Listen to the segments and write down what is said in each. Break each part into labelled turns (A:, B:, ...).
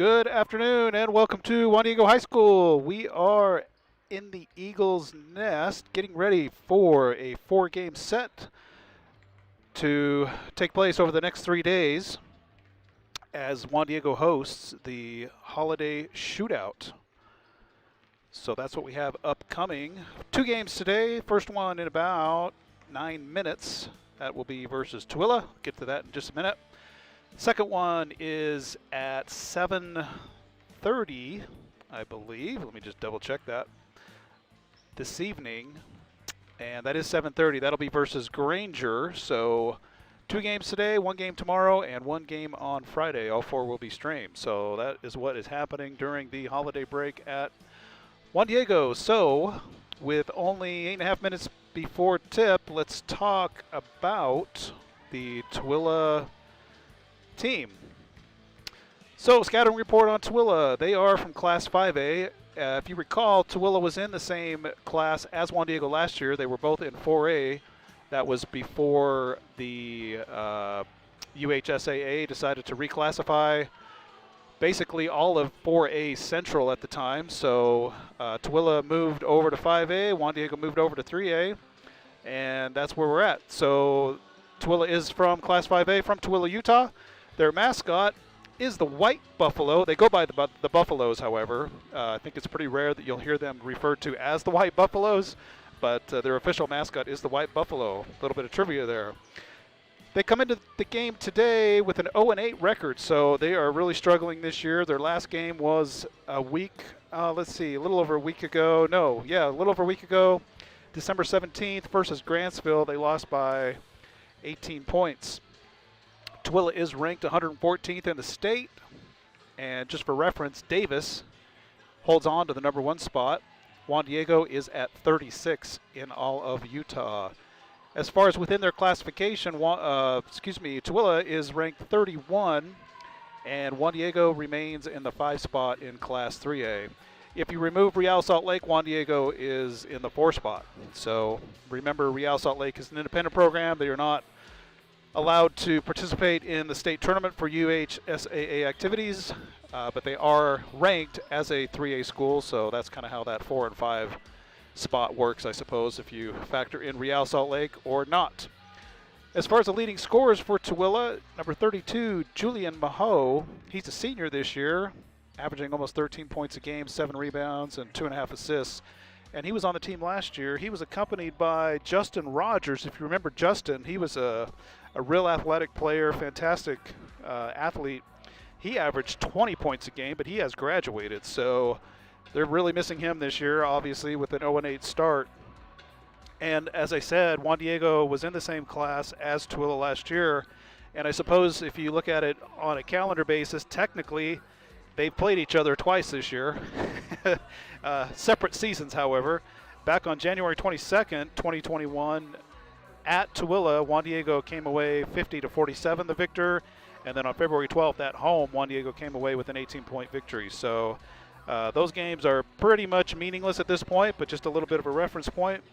A: Good afternoon and welcome to Juan Diego High School. We are in the Eagles' nest getting ready for a 4-game set to take place over the next 3 days as Juan Diego hosts the holiday shootout. So that's what we have upcoming. 2 games today. First one in about 9 minutes. That will be versus Tooele. Get to that in just a minute. Second one is at 7:30, I believe. Let me just double check that. This evening, and that is 7:30. That'll be versus Granger. So 2 games today, 1 game tomorrow, and 1 game on Friday. All 4 will be streamed. So that is what is happening during the holiday break at Juan Diego. So with only 8.5 minutes before tip, let's talk about the Tooele team. So, scouting report on Tooele. They are from Class 5A. If you recall, Tooele was in the same class as Juan Diego last year. They were both in 4A. That was before the UHSAA decided to reclassify basically all of 4A Central at the time. So, Tooele moved over to 5A. Juan Diego moved over to 3A. And that's where we're at. So, Tooele is from Class 5A, from Tooele, Utah. Their mascot is the white buffalo. They go by the buffaloes, however. I think it's pretty rare that you'll hear them referred to as the white buffaloes, but their official mascot is the white buffalo. A little bit of trivia there. They come into the game today with an 0-8 record, so they are really struggling this year. Their last game was a week, a little over a week ago. A little over a week ago, December 17th versus Grantsville. They lost by 18 points. Tooele is ranked 114th in the state, and just for reference, Davis holds on to the number 1 spot. Juan Diego is at 36 in all of Utah. As far as within their classification, Tooele is ranked 31, and Juan Diego remains in the 5 spot in Class 3A. If you remove Real Salt Lake, Juan Diego is in the 4 spot. So remember, Real Salt Lake is an independent program. They are not allowed to participate in the state tournament for UHSAA activities, but they are ranked as a 3A school, so that's kind of how that 4 and 5 spot works, I suppose, if you factor in Real Salt Lake or not. As far as the leading scorers for Tooele, number 32, Julian Maho, he's a senior this year, averaging almost 13 points a game, 7 rebounds, and 2.5 assists. And he was on the team last year. He was accompanied by Justin Rogers. If you remember Justin, he was a real athletic player, fantastic athlete. He averaged 20 points a game, but he has graduated. So they're really missing him this year, obviously, with an 0-8 start. And as I said, Juan Diego was in the same class as Tooele last year. And I suppose if you look at it on a calendar basis, technically they've played each other twice this year. Separate seasons, however. Back on January 22nd, 2021, at Tooele, Juan Diego came away 50-47, the victor. And then on February 12th at home, Juan Diego came away with an 18-point victory. So those games are pretty much meaningless at this point, but just a little bit of a reference point.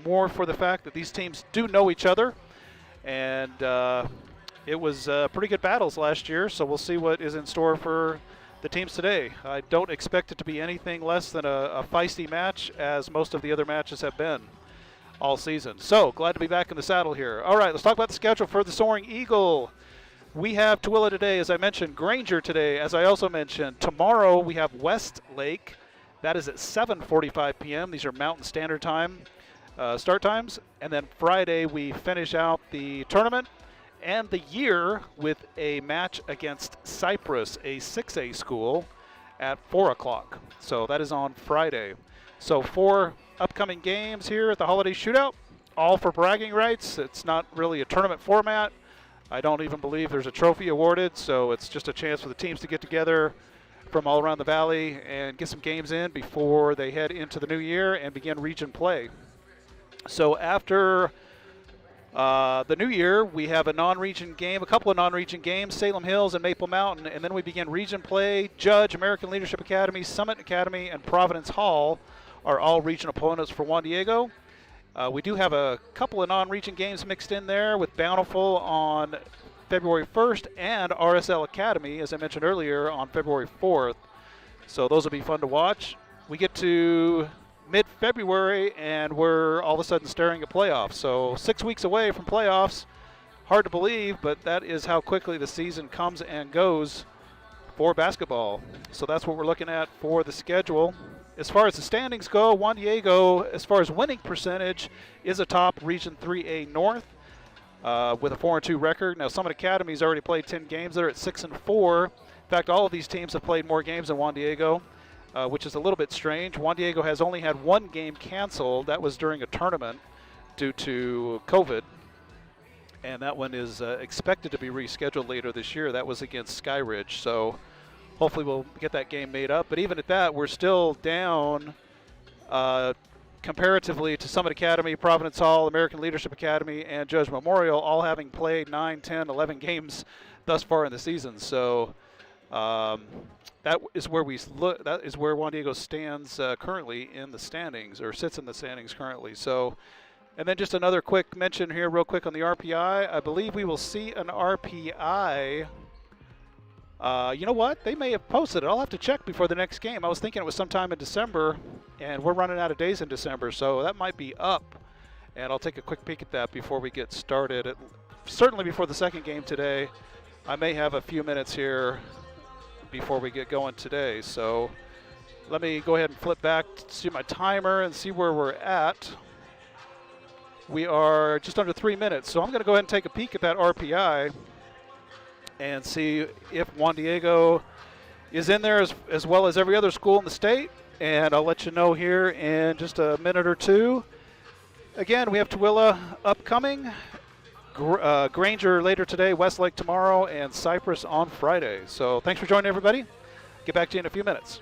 A: More for the fact that these teams do know each other. And it was pretty good battles last year, so we'll see what is in store for the teams today. I don't expect it to be anything less than a feisty match, as most of the other matches have been all season. So, glad to be back in the saddle here. All right, let's talk about the schedule for the Soaring Eagle. We have Tooele today, as I mentioned, Granger today, as I also mentioned. Tomorrow we have Westlake. That is at 7:45 p.m. These are Mountain Standard Time start times. And then Friday we finish out the tournament and the year with a match against Cypress, a 6A school, at 4 o'clock. So that is on Friday. So 4 upcoming games here at the Holiday Shootout, all for bragging rights. It's not really a tournament format. I don't even believe there's a trophy awarded, so it's just a chance for the teams to get together from all around the valley and get some games in before they head into the new year and begin region play. So after the new year, we have a non-region game, a couple of non-region games, Salem Hills and Maple Mountain, and then we begin region play. Judge, American Leadership Academy, Summit Academy, and Providence Hall are all region opponents for Juan Diego. We do have a couple of non-region games mixed in there with Bountiful on February 1st, and RSL Academy, as I mentioned earlier, on February 4th. So those will be fun to watch. We get to mid-February, and we're all of a sudden staring at playoffs. So 6 weeks away from playoffs. Hard to believe, but that is how quickly the season comes and goes for basketball. So that's what we're looking at for the schedule. As far as the standings go, Juan Diego, as far as winning percentage, is atop Region 3A North with a 4-2 record. Now, Summit Academy's already played 10 games. They're at 6-4. In fact, all of these teams have played more games than Juan Diego, which is a little bit strange. Juan Diego has only had one game canceled. That was during a tournament due to COVID. And that one is expected to be rescheduled later this year. That was against Skyridge. So hopefully we'll get that game made up. But even at that, we're still down comparatively to Summit Academy, Providence Hall, American Leadership Academy, and Judge Memorial, all having played 9, 10, 11 games thus far in the season. So that is where we look. That is where Juan Diego stands currently in the standings, or sits in the standings currently. So. And then just another quick mention here real quick on the RPI. I believe we will see an RPI. You know what? They may have posted it. I'll have to check before the next game. I was thinking it was sometime in December, and we're running out of days in December, so that might be up. And I'll take a quick peek at that before we get started. Certainly before the second game today. I may have a few minutes here before we get going today. So let me go ahead and flip back to my timer and see where we're at. We are just under 3 minutes, so I'm going to go ahead and take a peek at that RPI and see if Juan Diego is in there as well as every other school in the state, and I'll let you know here in just a minute or two. Again, we have Tooele upcoming, Granger later today, Westlake tomorrow, and Cypress on Friday. So thanks for joining, everybody. Get back to you in a few minutes.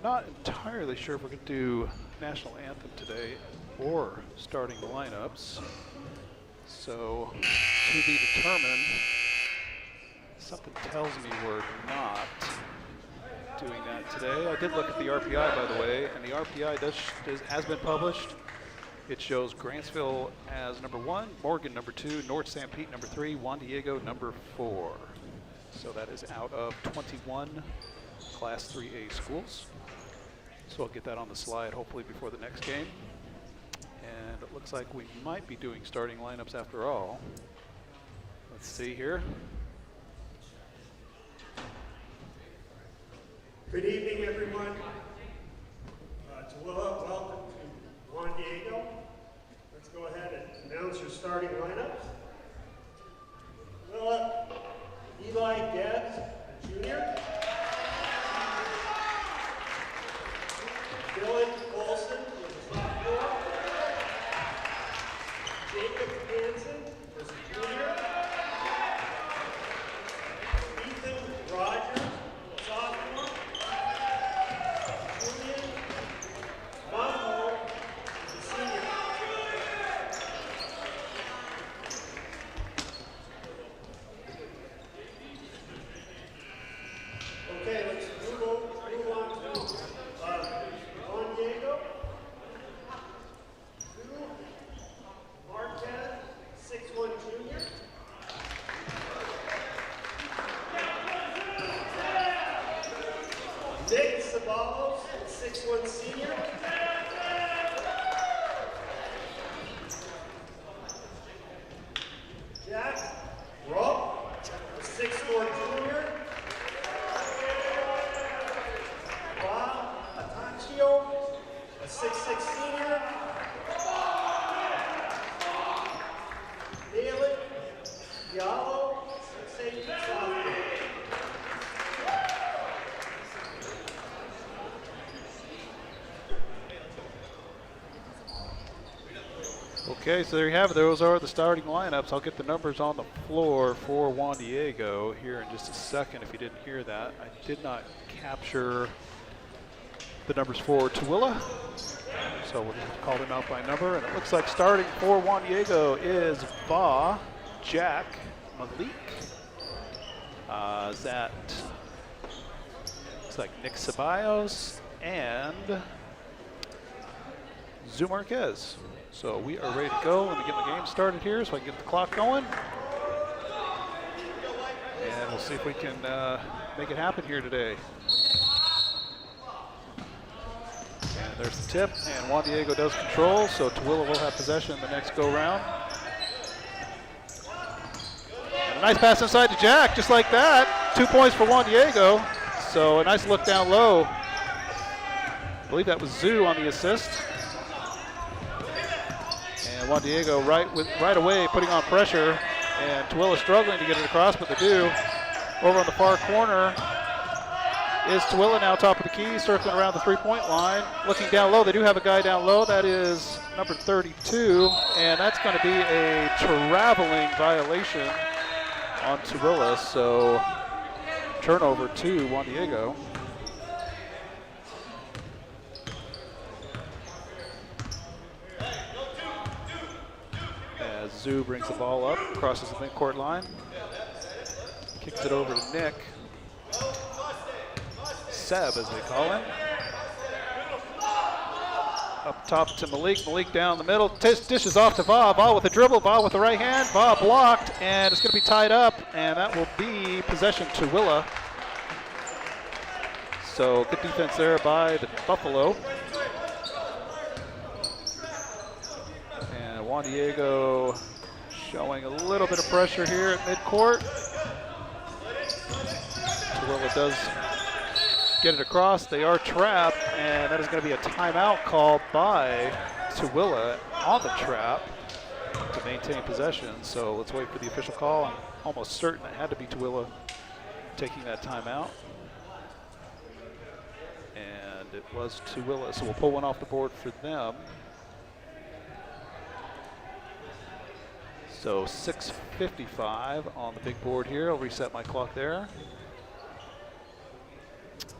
A: Not entirely sure if we're going to do National Anthem today or starting lineups. So, to be determined. Something tells me we're not doing that today. I did look at the RPI, by the way, and the RPI has been published. It shows Grantsville as number 1, Morgan number 2, North St. Pete number 3, Juan Diego number 4. So that is out of 21 Class 3A schools. So I'll get that on the slide hopefully before the next game. And And it looks like we might be doing starting lineups after all. Let's see here.
B: Good evening, everyone. Tooele, welcome to Juan Diego. Let's go ahead and announce your starting lineups. Tooele, Eli Debs, Jr. Dylan Olson, who is a sophomore. Jacob Hansen, who is a junior. Ethan Rogers, a sophomore. Julian Monroe is a senior. Okay, let's move on to Juan Diego. Marquez, 6'1" junior. Nick Sabalos, 6'1" senior. Jack Robb, 6'4" junior. Bob Ataccio, a 6'6" senior. David Diallo, 6'8" sophomore.
A: Okay, so there you have it. Those are the starting lineups. I'll get the numbers on the floor for Juan Diego here in just a second if you didn't hear that. I did not capture the numbers for Tooele, so we'll just call them out by number. And it looks like starting for Juan Diego is Va, Jack, Malik, Zat, looks like Nick Ceballos, and Zoo Marquez. So we are ready to go. Let me get the game started here so I can get the clock going. And we'll see if we can make it happen here today. And there's the tip, and Juan Diego does control, so Tooele will have possession in the next go-round. And a nice pass inside to Jack, just like that. 2 points for Juan Diego. So a nice look down low. I believe that was Zoo on the assist. And Juan Diego right away putting on pressure, and Tooele struggling to get it across, but they do. Over on the far corner is Tooele, now top of the key, circling around the three-point line. Looking down low, they do have a guy down low. That is number 32, and that's going to be a traveling violation on Tooele, so turnover to Juan Diego. As Zoo brings the ball up, crosses the midcourt line, kicks it over to Nick. Seb, as they call him. Up top to Malik. Malik down the middle. Dishes off to Va. Va with a dribble. Va with the right hand. Va blocked, and it's going to be tied up, and that will be possession to Tooele. So good defense there by the Buffalo. And Juan Diego showing a little bit of pressure here at midcourt. Tooele does get it across. They are trapped, and that is going to be a timeout called by Tooele on the trap to maintain possession. So let's wait for the official call. I'm almost certain it had to be Tooele taking that timeout. And it was Tooele, so we'll pull one off the board for them. So 6:55 on the big board here. I'll reset my clock there.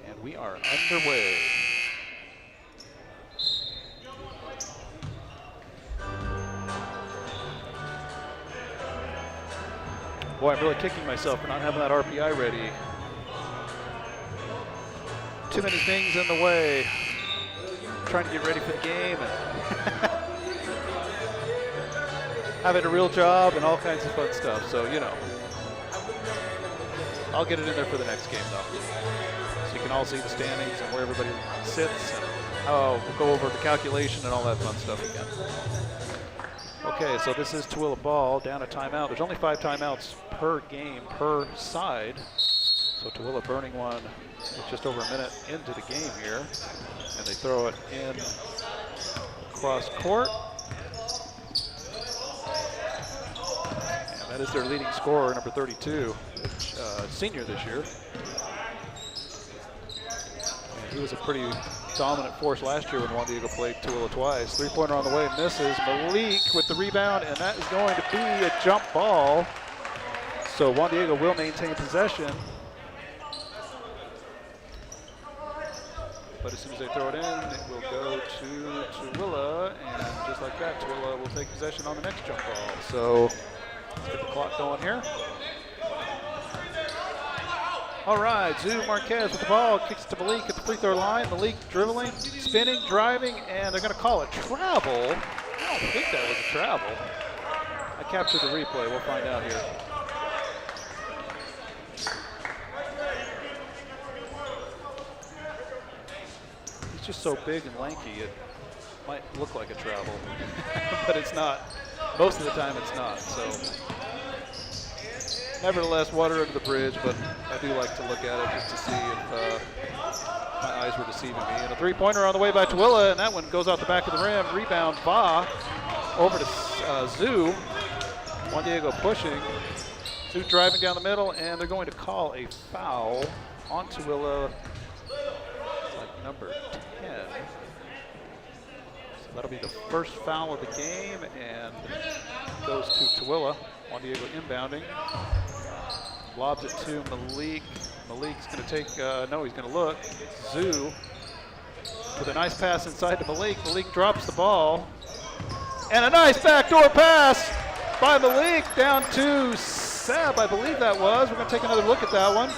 A: And we are underway. Boy, I'm really kicking myself for not having that RPI ready. Too many things in the way. Trying to get ready for the game and having a real job and all kinds of fun stuff. So, you know, I'll get it in there for the next game though. So you can all see the standings and where everybody sits, and we'll go over the calculation and all that fun stuff again. Okay, so this is Tooele ball, down a timeout. There's only 5 timeouts per game, per side. So Tooele burning one with just over a minute into the game here. And they throw it in cross court. And that is their leading scorer, number 32, senior this year. And he was a pretty dominant force last year when Juan Diego played Tooele twice. 3-pointer on the way, misses. Malik with the rebound, and that is going to be a jump ball. So Juan Diego will maintain possession. But as soon as they throw it in, it will go to Tooele, and just like that, Tooele will take possession on the next jump ball. So let's get the clock going here. All right, Zoo Marquez with the ball, kicks to Malik at the free throw line. Malik dribbling, spinning, driving, and they're going to call it travel. I don't think that was a travel. I captured the replay. We'll find out here. He's just so big and lanky, it might look like a travel, but it's not. Most of the time, it's not. So. Nevertheless, water under the bridge, but I do like to look at it just to see if my eyes were deceiving me. And a 3-pointer on the way by Tooele, and that one goes out the back of the rim. Rebound, Va, over to Zoo. Juan Diego pushing. Zoo driving down the middle, and they're going to call a foul on Tooele. It's like number 10. So that'll be the first foul of the game, and goes to Tooele. Juan Diego inbounding. Lobs it to Malik. Malik's going to take, no, he's going to look. Zoo with a nice pass inside to Malik. Malik drops the ball. And a nice backdoor pass by Malik down to Seb, I believe that was. We're going to take another look at that one.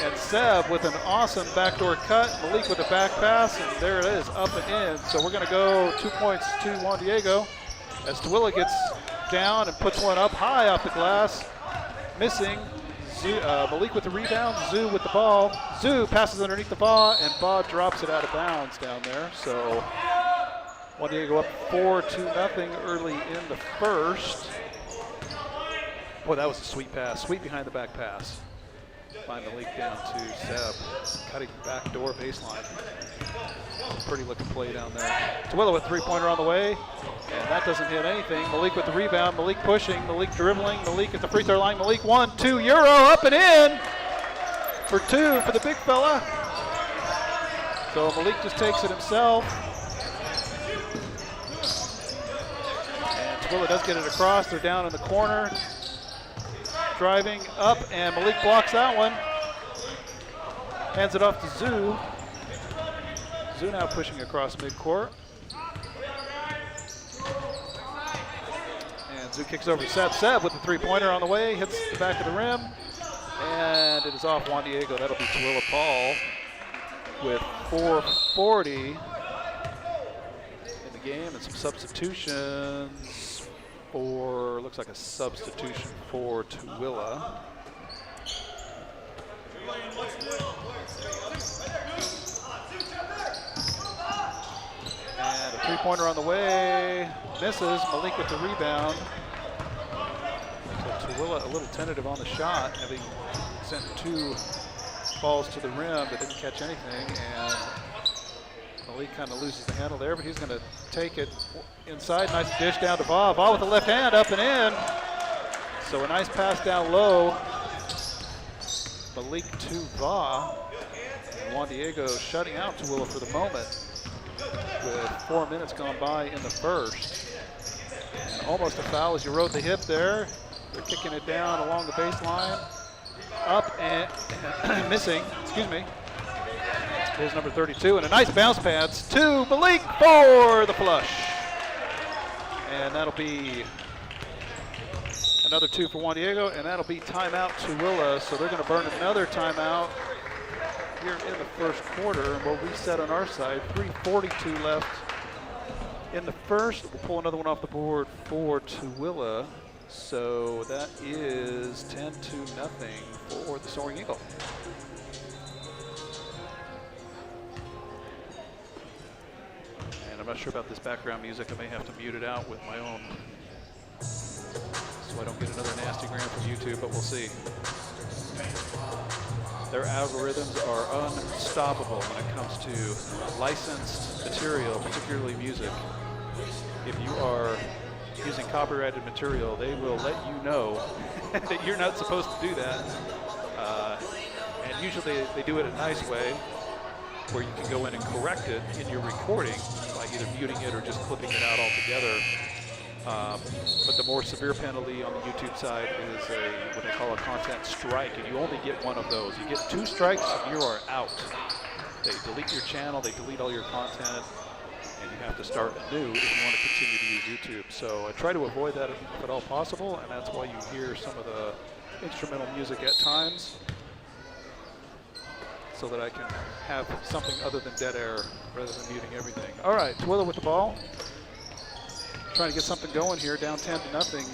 A: And Seb with an awesome backdoor cut. Malik with a back pass, and there it is, up and in. So we're going to go 2 points to Juan Diego as Tooele gets down and puts one up high off the glass. Missing. Malik with the rebound. Zoo with the ball. Zoo passes underneath the Va, and Va drops it out of bounds down there. So Juan Diego up 4-0 early in the first. Boy, that was a sweet pass. Sweet behind the back pass by Malik down to Seb. Cutting backdoor baseline. Pretty looking play down there. Tooele with 3-pointer on the way, and that doesn't hit anything. Malik with the rebound. Malik pushing. Malik dribbling. Malik at the free throw line. Malik 1-2 Euro up and in for 2 for the big fella. So Malik just takes it himself. And Tooele does get it across. They're down in the corner. Driving up, and Malik blocks that one. Hands it off to Zoo. Zoo now pushing across midcourt. And Zoo kicks over to Seb. Seb with the 3-pointer on the way, hits the back of the rim. And it is off Juan Diego. That'll be Tooele Paul with 4:40 in the game, and some substitutions for, looks like a substitution for Tooele. And a 3-pointer on the way, misses. Malik with the rebound. So Tooele a little tentative on the shot, having sent 2 balls to the rim that didn't catch anything, and Malik kind of loses the handle there, but he's going to take it inside. Nice dish down to Va. Va with the left hand, up and in. So a nice pass down low. Malik to Va. And Juan Diego shutting out Tooele for the moment with 4 minutes gone by in the first. And almost a foul as you rode the hip there. They're kicking it down along the baseline. Up and missing, excuse me. Here's number 32, and a nice bounce pass to Malik for the flush. And that'll be another 2 for Juan Diego, and that'll be timeout Tooele. So they're going to burn another timeout here in the first quarter, and we'll reset on our side. 3:42 left in the first. We'll pull another one off the board for Tooele. So that is 10-0 for the Soaring Eagle. And I'm not sure about this background music. I may have to mute it out with my own I don't get another nasty gram from YouTube, but we'll see. Their algorithms are unstoppable when it comes to licensed material, particularly music. If you are using copyrighted material, they will let you know that you're not supposed to do that. And usually they do it a nice way, where you can go in and correct it in your recording by either muting it or just clipping it out altogether. But the more severe penalty on the YouTube side is what they call a content strike, and you only get one of those. You get 2 strikes and you are out. They delete your channel, they delete all your content, and you have to start anew if you want to continue to use YouTube. So I try to avoid that if at all possible, and that's why you hear some of the instrumental music at times, so that I can have something other than dead air rather than muting everything. All right, Tooele with the ball. Trying to get something going here, down 10-0 in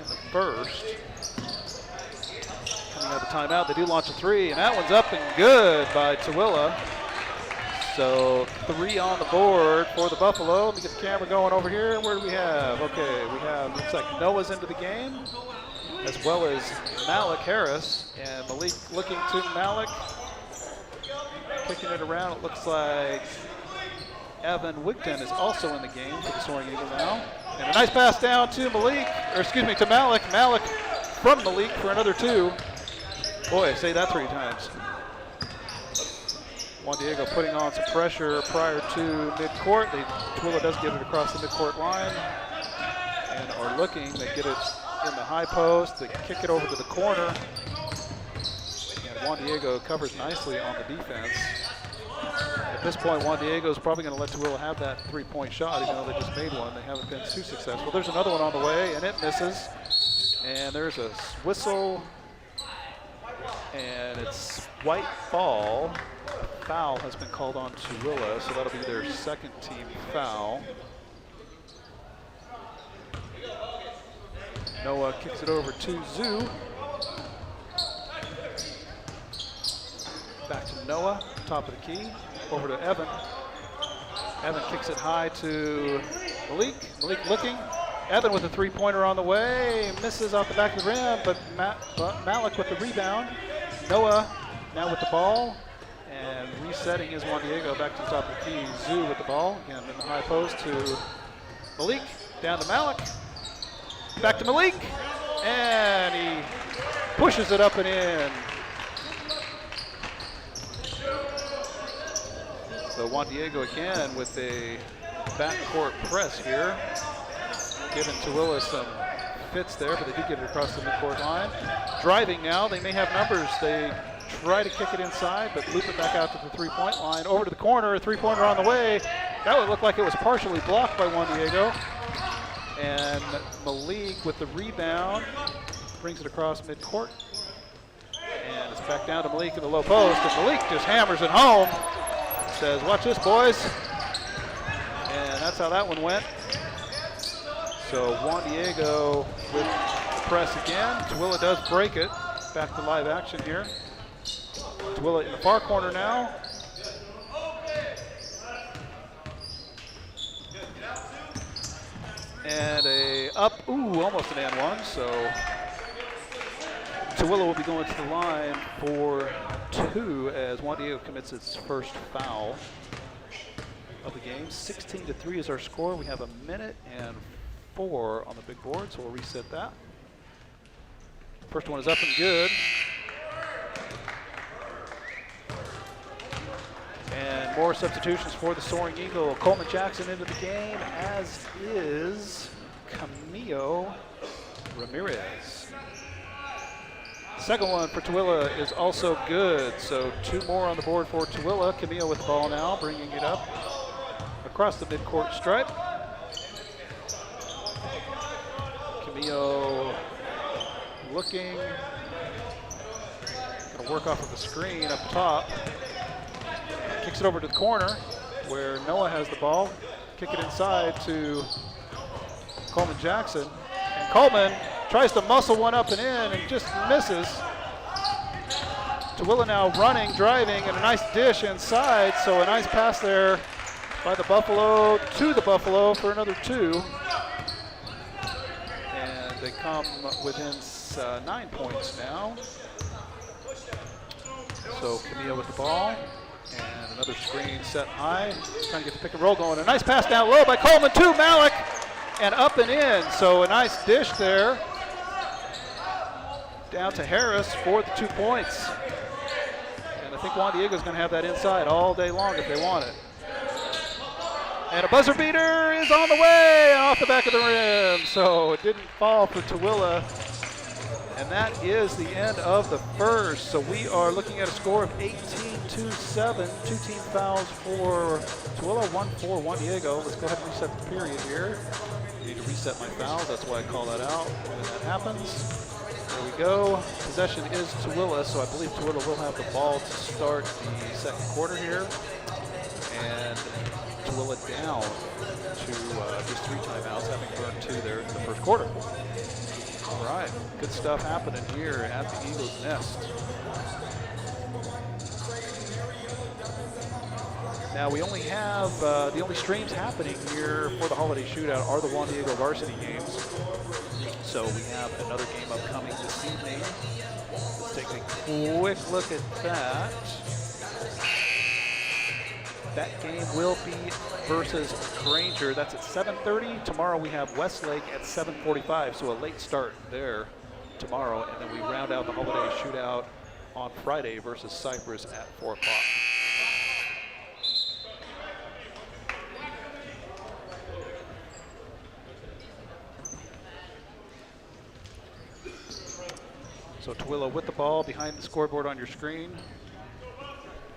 A: the first. Coming out of the timeout, they do launch a 3, and that one's up and good by Tooele. So 3 on the board for the Buffalo. Let me get the camera going over here. Where do we have? Okay, we have, looks like Noah's into the game, as well as Malik Harris, and Malik looking to Malik. Kicking it around, it looks like Evan Wigton is also in the game for the Soaring Eagle now. And a nice pass down to Malik, or excuse me, to Malik. Malik from Malik for another 2. Boy, say that 3 times. Juan Diego putting on some pressure prior to midcourt. Tooele does get it across the midcourt line and are looking. They get it in the high post. They kick it over to the corner. And Juan Diego covers nicely on the defense. At this point, Juan Diego is probably going to let Tooele have that 3-point shot, even though they just made one. They haven't been too successful. There's another one on the way, and it misses. And there's a whistle, and it's white ball. A foul has been called on Tooele, so that'll be their second team foul. Noah kicks it over to Zoo. Back to Noah, top of the key, over to Evan. Evan kicks it high to Malik. Malik looking. Evan with a 3-pointer on the way, misses off the back of the rim, but Malik with the rebound. Noah now with the ball, and resetting is Juan Diego back to the top of the key. Zoo with the ball, again in the high post to Malik, down to Malik, back to Malik, and he pushes it up and in. So Juan Diego again with a backcourt press here, giving Tooele some fits there, but they do get it across the midcourt line. Driving now, they may have numbers. They try to kick it inside, but loop it back out to the 3-point line. Over to the corner, a 3-pointer on the way. That would look like it was partially blocked by Juan Diego. And Malik with the rebound, brings it across midcourt. And it's back down to Malik in the low post, and Malik just hammers it home. Says, watch this, boys. And that's how that one went. So Juan Diego with the press again. Tooele does break it. Back to live action here. Tooele in the far corner now. And a up, almost an and one. So Tooele will be going to the line for 2 as Juan Diego commits its first foul of the game. 16-3 is our score. We have 1:04 on the big board, so we'll reset that. First one is up and good. And more substitutions for the Soaring Eagle. Coleman Jackson into the game, as is Camilo Ramirez. Second one for Tooele is also good, so 2 more on the board for Tooele. Camilo with the ball now, bringing it up across the midcourt stripe. Camilo looking, gonna work off of the screen up top. Kicks it over to the corner where Noah has the ball. Kick it inside to Coleman Jackson, and Coleman tries to muscle one up and in and just misses. Tooele now running, driving, and a nice dish inside. So a nice pass there by the Buffalo to the Buffalo for another 2. And They come within 9 points now. So Camille with the ball. And another screen set high. Trying to get the pick and roll going. A nice pass down low by Coleman to Malik. And up and in. So a nice dish there. Down to Harris for the 2 points. And I think Juan Diego's going to have that inside all day long if they want it. And a buzzer beater is on the way off the back of the rim. So it didn't fall for Tooele. And that is the end of the first. So we are looking at a score of 18-7. 2 team fouls for Tooele, 1 for Juan Diego. Let's go ahead and reset the period here. I need to reset my fouls. That's why I call that out when that happens. There we go. Possession is Tooele, so I believe Tooele will have the ball to start the second quarter here. And Tooele down to just 3 timeouts, having burned 2 there in the first quarter. All right, good stuff happening here at the Eagles' Nest. Now we only have, the only streams happening here for the holiday shootout are the Juan Diego varsity games. So we have another game upcoming this evening. Let's take a quick look at that. That game will be versus Granger. That's at 7:30. Tomorrow we have Westlake at 7:45, so a late start there tomorrow. And then we round out the holiday shootout on Friday versus Cypress at 4 o'clock. So Tooele with the ball behind the scoreboard on your screen.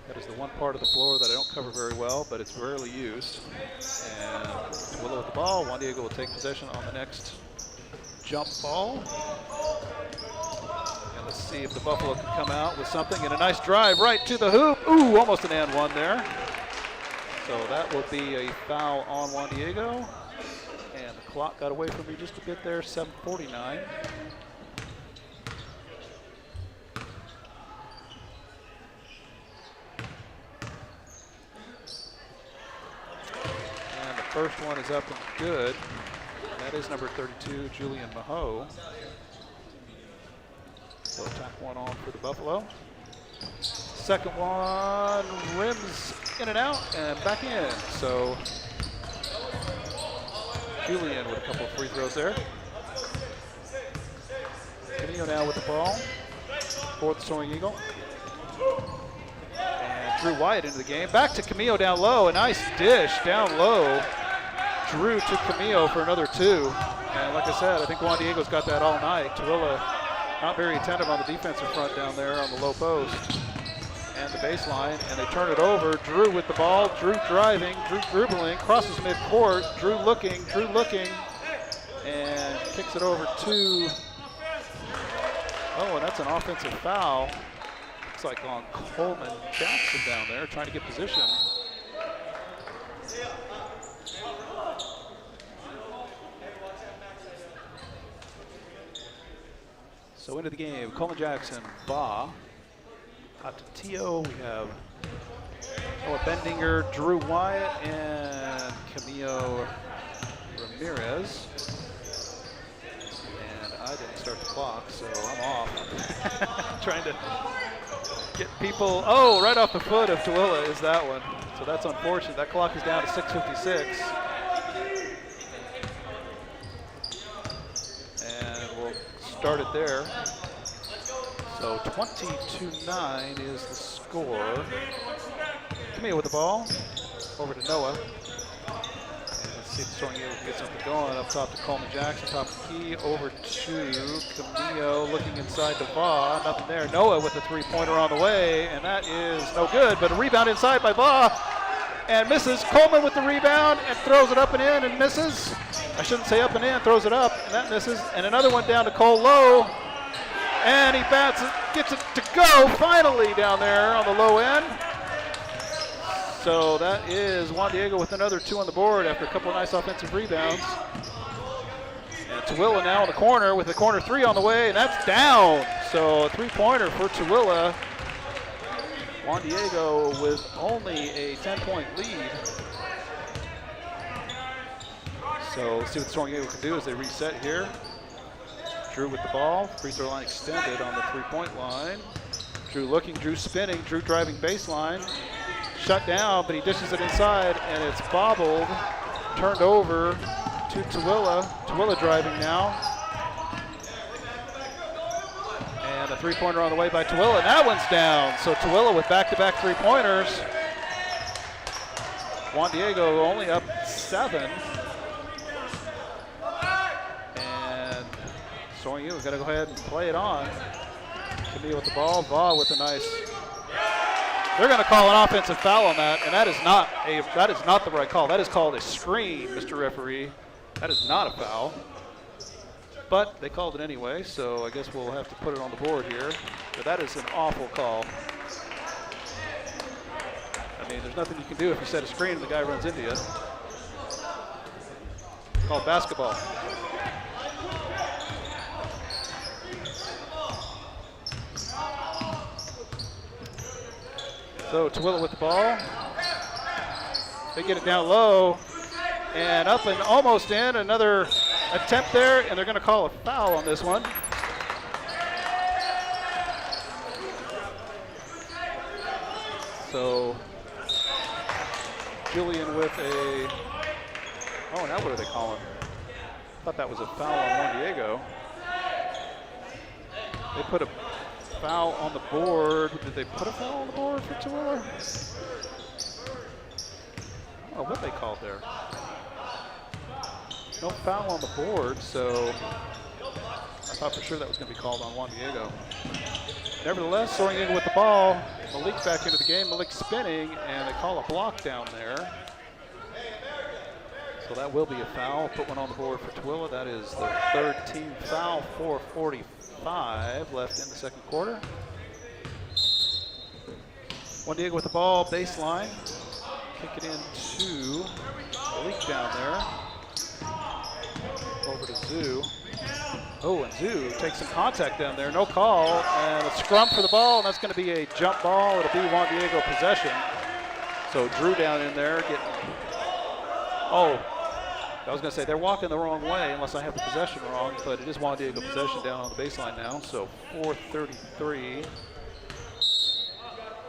A: That is the one part of the floor that I don't cover very well, but it's rarely used. And Tooele with the ball. Juan Diego will take possession on the next jump ball. And let's see if the Buffalo can come out with something. And a nice drive right to the hoop. Ooh, almost an and one there. So that will be a foul on Juan Diego. And the clock got away from me just a bit there, 7:49. First one is up and good. And that is number 32, Julian Maho. So attack one on for the Buffalo. Second one rims in and out and back in. So Julian with a couple of free throws there. Camillo now with the ball for the Soaring Eagle. And Drew Wyatt into the game. Back to Camillo down low. A nice dish down low. Drew to Camillo for another 2. And like I said, I think Juan Diego's got that all night. Tooele not very attentive on the defensive front down there on the low post and the baseline. And they turn it over. Drew with the ball. Drew driving. Drew dribbling. Crosses midcourt. Drew looking. And kicks it over to... Oh, and that's an offensive foul. Looks like on Coleman Jackson down there trying to get position. So into the game, Coleman Jackson, Ba, Atatio, we have Noah Bendinger, Drew Wyatt, and Camillo Ramirez. And I didn't start the clock, so I'm off. Trying to get people, oh, right off the foot of Tooele is that one. So that's unfortunate. That clock is down to 6:56. Start it there. So 22-9 is the score. Camille with the ball. Over to Noah. And let's see if the Soaring Eagle can get something going. Up top to Coleman Jackson, top of the key. Over to Camillo looking inside to Va. Nothing there. Noah with a 3-pointer on the way. And that is no good, but a rebound inside by Va. And misses. Coleman with the rebound and throws it up and in and misses. I shouldn't say up and in, throws it up, and that misses. And another one down to Cole Lowe. And he bats it, gets it to go finally down there on the low end. So that is Juan Diego with another 2 on the board after a couple of nice offensive rebounds. And Tooele now in the corner with the corner 3 on the way, and that's down. So a 3-pointer for Tooele. Juan Diego with only a 10-point lead. So let's see what the Soaring Eagle can do as they reset here. Drew with the ball. Free throw line extended on the three-point line. Drew looking, Drew spinning, Drew driving baseline. Shut down, but he dishes it inside, and it's bobbled. Turned over to Tooele. Tooele driving now. And a three-pointer on the way by Tooele, and that one's down. So Tooele with back-to-back three-pointers. Juan Diego only up 7. And Soren Yu's got to go ahead and play it on. Camille with the ball, Va with a nice. They're going to call an offensive foul on that, and that is not the right call. That is called a screen, Mr. Referee. That is not a foul. But they called it anyway, so I guess we'll have to put it on the board here. But that is an awful call. I mean, there's nothing you can do if you set a screen and the guy runs into you. Called basketball. So Tooele with the ball. They get it down low and up and almost in. Another attempt there, and they're going to call a foul on this one. So Julian with a, oh, now what are they calling? I thought that was a foul on Juan Diego. They put a foul on the board. Did they put a foul on the board for Tooele? I don't know what they called there. No foul on the board, so I thought for sure that was going to be called on Juan Diego. Nevertheless, Soren Yu's with the ball. Malik back into the game. Malik spinning, and they call a block down there. So that will be a foul. Put one on the board for Tooele. That is the third team foul, 4:45 left in the second quarter. Juan Diego with the ball, baseline. Kick it in to Malik down there. Over to Zoo. Oh, and Zoo takes some contact down there. No call, and a scrum for the ball, and that's going to be a jump ball. It'll be Juan Diego possession. So Drew down in there getting, oh, I was going to say they're walking the wrong way unless I have the possession wrong, but it is Juan Diego possession down on the baseline now. So 4:33.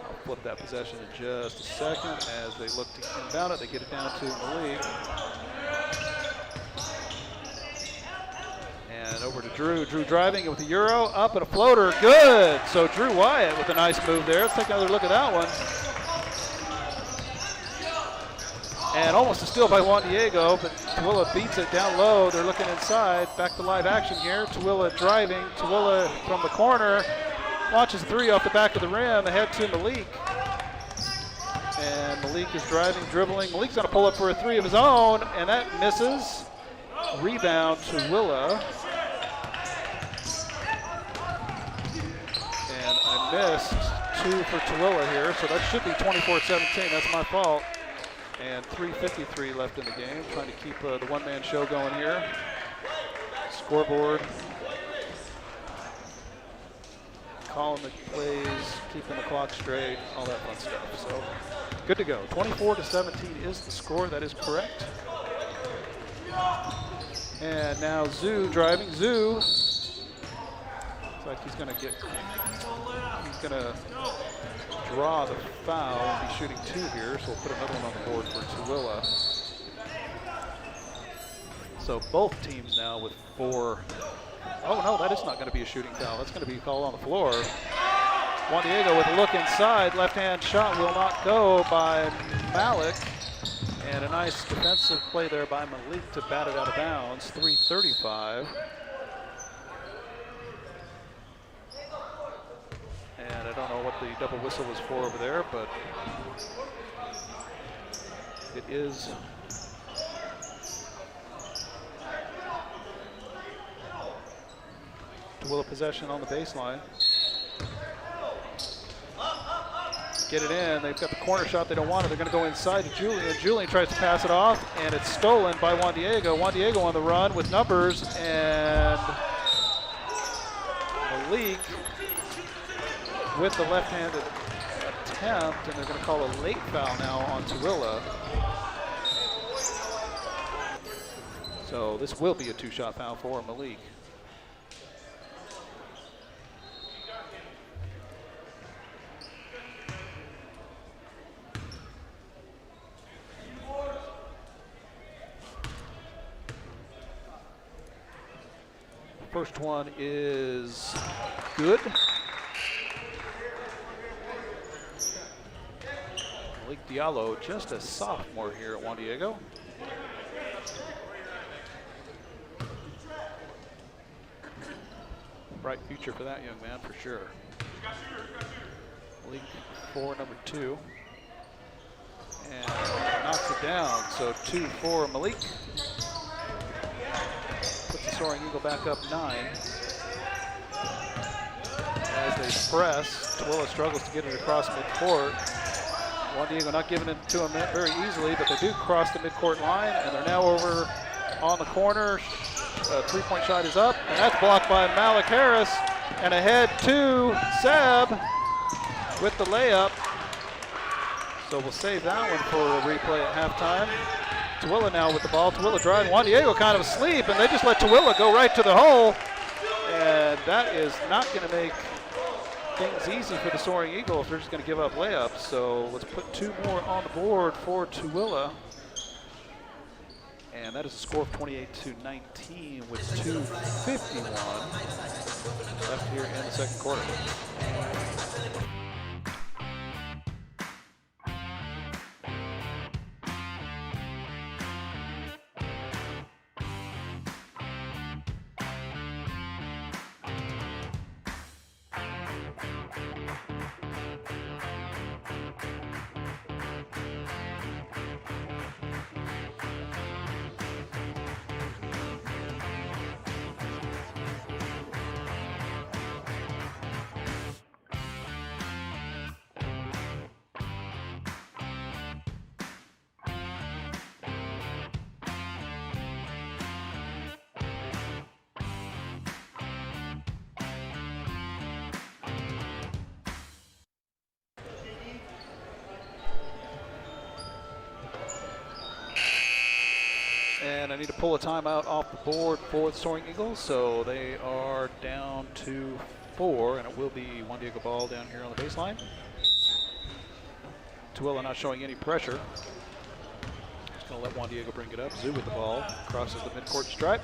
A: I'll flip that possession in just a second as they look to inbound it. They get it down to Malik. And over to Drew. Drew driving with the Euro, up and a floater, good. So Drew Wyatt with a nice move there. Let's take another look at that one. And almost a steal by Juan Diego, but Tooele beats it down low. They're looking inside. Back to live action here. Tooele driving. Tooele from the corner. Launches three off the back of the rim. Ahead to Malik. And Malik is driving, dribbling. Malik's going to pull up for a three of his own, and that misses. Rebound to Tooele. And I missed 2 for Tooele here, so that should be 24-17. That's my fault. And 3:53 left in the game. Trying to keep the one-man show going here. Scoreboard. Calling the plays, keeping the clock straight, all that fun stuff. So good to go. 24-17 is the score. That is correct. And now Zoo driving. Zoo. Looks like he's going to draw the foul and be shooting 2 here, so we'll put another one on the board for Tooele. So both teams now with 4. Oh no, that is not going to be a shooting foul. That's going to be called on the floor. Juan Diego with a look inside. Left-hand shot will not go by Malik. And a nice defensive play there by Malik to bat it out of bounds. 3:35. And I don't know what the double whistle was for over there, but it is Tooele possession on the baseline. Get it in. They've got the corner shot. They don't want it. They're going to go inside to Julian. Julian tries to pass it off, and it's stolen by Juan Diego. Juan Diego on the run with numbers, and Malik with the left-handed attempt, and they're going to call a late foul now on Tooele. So this will be a 2-shot foul for Malik. First one is good. Malik Diallo, just a sophomore here at Juan Diego. Bright future for that young man, for sure. Malik for number 2. And knocks it down, so 2 for Malik. Puts the Soaring Eagle back up 9. As they press, Tooele struggles to get it across midcourt. Juan Diego not giving it to him very easily, but they do cross the midcourt line, and they're now over on the corner. Three-point shot is up, and that's blocked by Malik Harris. And ahead to Seb with the layup. So we'll save that one for a replay at halftime. Tooele now with the ball. Tooele driving. Juan Diego kind of asleep, and they just let Tooele go right to the hole. And that is not going to make things easy for the Soaring Eagle if they're just going to give up layups. So let's put 2 more on the board for Tooele. And that is a score of 28-19 with 2:51 left here in the second quarter. And I need to pull a timeout off the board for the Soaring Eagles, so they are down to 4, and it will be Juan Diego ball down here on the baseline. Tooele not showing any pressure. Just going to let Juan Diego bring it up. Zoo with the ball, crosses the midcourt stripe.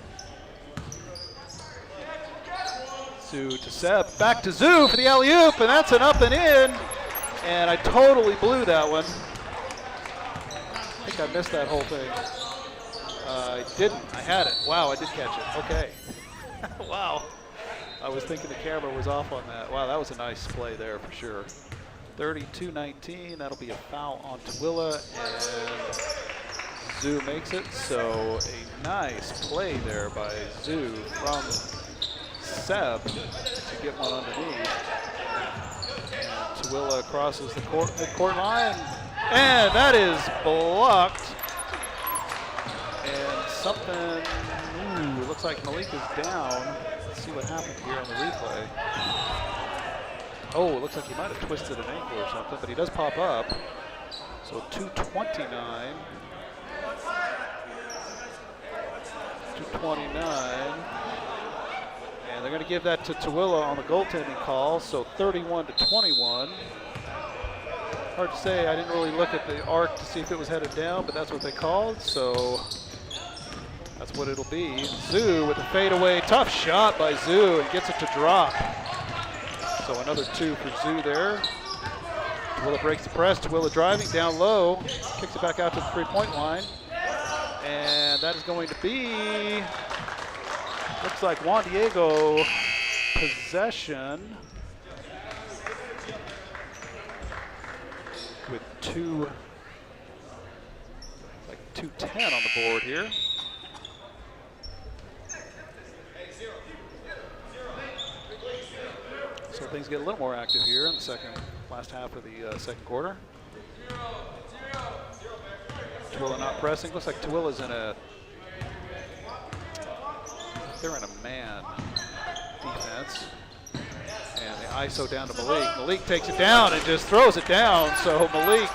A: Zoo to Seb, back to Zoo for the alley-oop, and that's an up and in. And I totally blew that one. I think I missed that whole thing. I didn't. I had it. Wow, I did catch it. Okay. Wow. I was thinking the camera was off on that. Wow, that was a nice play there for sure. 32-19. That'll be a foul on Tooele, and Zoo makes it. So a nice play there by Zoo from Seb to get one underneath. And Tooele crosses the midcourt line, and that is blocked. And something, it looks like Malik is down. Let's see what happened here on the replay. Oh, it looks like he might have twisted an ankle or something, but he does pop up. So 2:29. 2:29. And they're going to give that to Tooele on the goaltending call, so 31-21. Hard to say, I didn't really look at the arc to see if it was headed down, but that's what they called, so that's what it'll be. Zoo with a fadeaway, tough shot by Zoo, and gets it to drop. So another 2 for Zoo there. Tooele breaks the press, Tooele driving down low, kicks it back out to the 3-point line. And that is going to be, looks like Juan Diego possession with 2:10 on the board here. So things get a little more active here in the last half of the second quarter. Tooele not pressing. Looks like Tooele's in they're in a man defense. And the ISO down to Malik. Malik takes it down and just throws it down. So Malik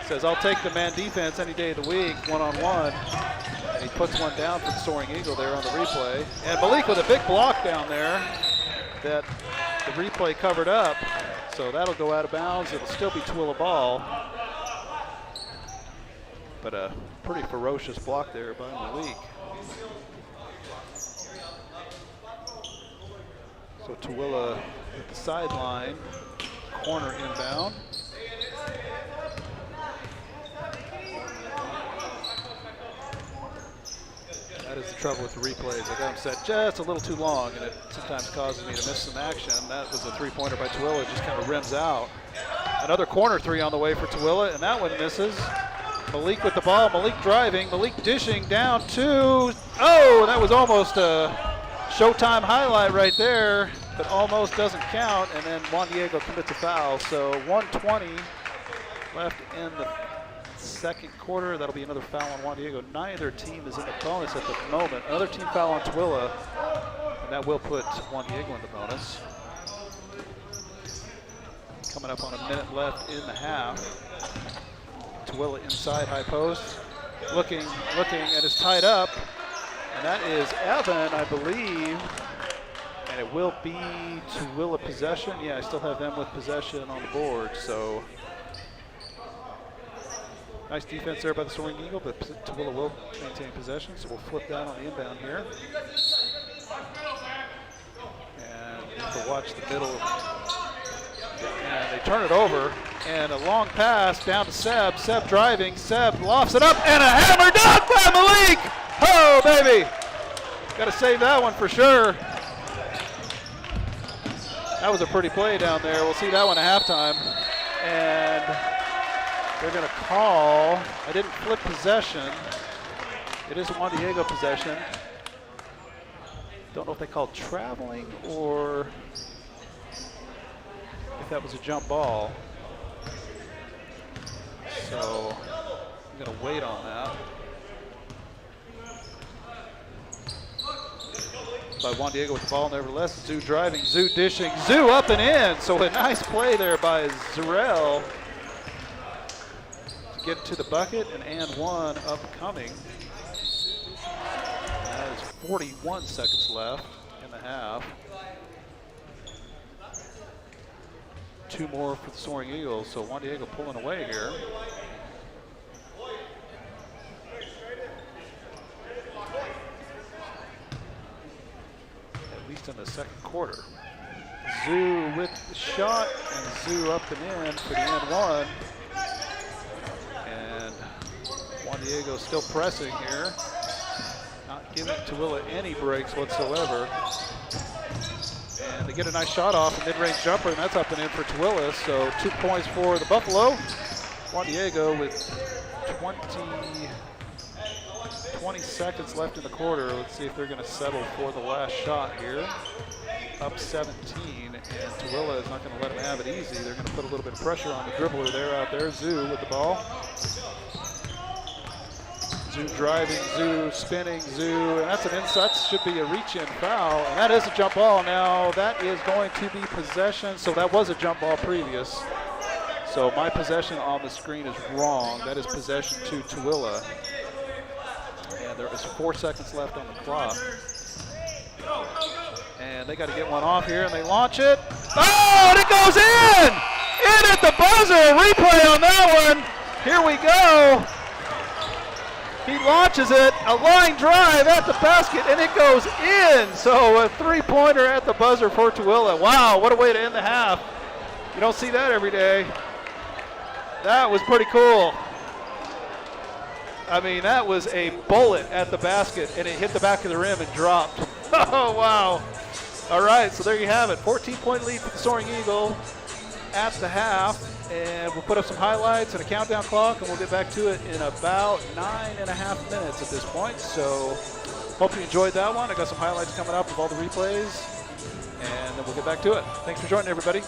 A: says, I'll take the man defense any day of the week, one-on-one. And he puts one down for the Soaring Eagle there on the replay. And Malik with a big block down there that the replay covered up. So that'll go out of bounds. It'll still be Tooele ball. But a pretty ferocious block there by Malik. So Tooele at the sideline, corner inbound. That is the trouble with the replays. I got them set just a little too long, and it sometimes causes me to miss some action. That was a three-pointer by Tooele, just kind of rims out. Another corner three on the way for Tooele, and that one misses. Malik with the ball, Malik driving, Malik dishing down to, oh, that was almost a Showtime highlight right there, but almost doesn't count, and then Juan Diego commits a foul. So 1:20 left in the second quarter. That'll be another foul on Juan Diego. Neither team is in the bonus at the moment. Another team foul on Tooele, and that will put Juan Diego in the bonus. Coming up on a minute left in the half. Tooele inside high post, looking, and is tied up. And that is Evan, I believe. And it will be Tooele possession. Yeah, I still have them with possession on the board. So nice defense there by the Soaring Eagle, but Tooele will maintain possession. So we'll flip that on the inbound here. And we have to watch the middle. And they turn it over. And a long pass down to Seb. Seb driving. Seb lofts it up. And a hammer dunk by Malik. Oh, baby. Got to save that one for sure. That was a pretty play down there. We'll see that one at halftime. And they're going to call. I didn't flip possession. It is Juan Diego possession. Don't know if they called traveling or if that was a jump ball. So I'm going to wait on that. By Juan Diego with the ball, nevertheless. Zoo driving, Zoo dishing, Zoo up and in. So a nice play there by Zarel to get to the bucket, and one upcoming. That is 41 seconds left in the half. Two more for the Soaring Eagles, so Juan Diego pulling away here. At least in the second quarter. Zoo with the shot, and Zoo up and in for the and one. And Juan Diego still pressing here. Not giving Tooele any breaks whatsoever. And they get a nice shot off, a mid-range jumper, and that's up and in for Tooele. So 2 points for the Buffalo. Juan Diego with 20 seconds left in the quarter. Let's see if they're going to settle for the last shot here. Up 17, and Tooele is not going to let them have it easy. They're going to put a little bit of pressure on the dribbler there out there. Zoo with the ball. Zoo driving, Zoo spinning, Zoo, and that's an inside. Should be a reach-in foul, and that is a jump ball. Now that is going to be possession, so that was a jump ball previous. So my possession on the screen is wrong. That is possession to Tooele. And there is 4 seconds left on the clock. And they got to get one off here, and they launch it. Oh, and it goes in! In at the buzzer, replay on that one. Here we go. He launches it, a line drive at the basket, and it goes in. So a three-pointer at the buzzer for Tooele. Wow, what a way to end the half. You don't see that every day. That was pretty cool. I mean, that was a bullet at the basket, and it hit the back of the rim and dropped. Oh, wow. All right, so there you have it. 14-point lead for the Soaring Eagle at the half. And we'll put up some highlights and a countdown clock, and we'll get back to it in about 9.5 minutes at this point. So hope you enjoyed that one. I got some highlights coming up of all the replays, and then we'll get back to it. Thanks for joining, everybody.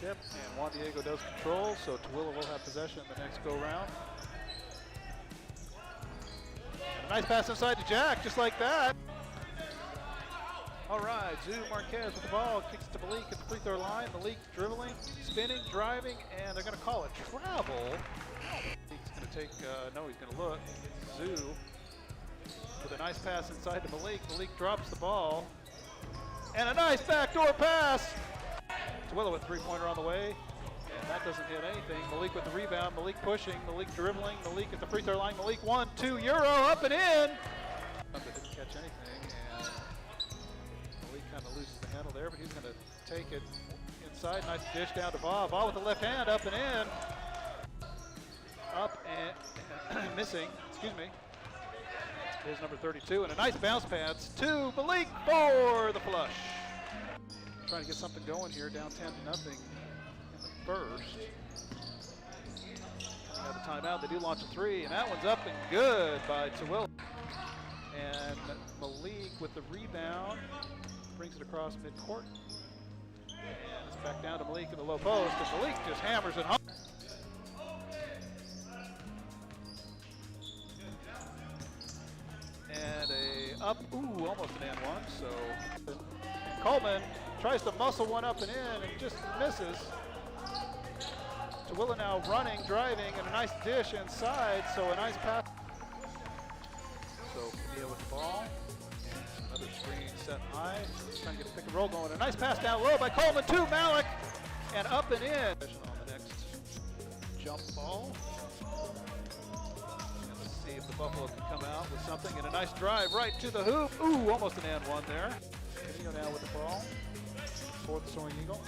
A: tip, and Juan Diego does control, so Tooele will have possession in the next go-round. Nice pass inside to Jack, just like that. All right, Zoo Marquez with the ball, kicks to Malik at the free throw line. Malik dribbling, spinning, driving, and they're going to call it travel. He's going to take, no, he's going to look. Zoo with a nice pass inside to Malik. Malik drops the ball. And a nice backdoor pass. Tooele with three-pointer on the way. And that doesn't hit anything. Malik with the rebound. Malik pushing. Malik dribbling. Malik at the free throw line. Malik 1-2 Euro up and in. But didn't catch anything. And Malik kind of loses the handle there, but he's going to take it inside. Nice dish down to Bob. Ball with the left hand up and in. Up and missing. Excuse me. Here's number 32, and a nice bounce pass to Malik for the flush. Trying to get something going here, down 10-0 in the first. Coming out of the timeout, they do launch a three, and that one's up and good by Tooele. And Malik with the rebound, brings it across midcourt. And it's back down to Malik in the low post, and Malik just hammers it home. And a up, ooh, almost an and one. So Coleman tries to muscle one up and in and just misses. Tooele now running, driving, and a nice dish inside. So a nice pass. So Camille with the ball. Another screen set high. Trying to get a pick and roll going. A nice pass down low by Coleman to Malik. And up and in. On the next jump ball. See if the Buffalo can come out with something, and a nice drive right to the hoop. Ooh, almost an and one there. Camillo now with the ball for the Soaring Eagle.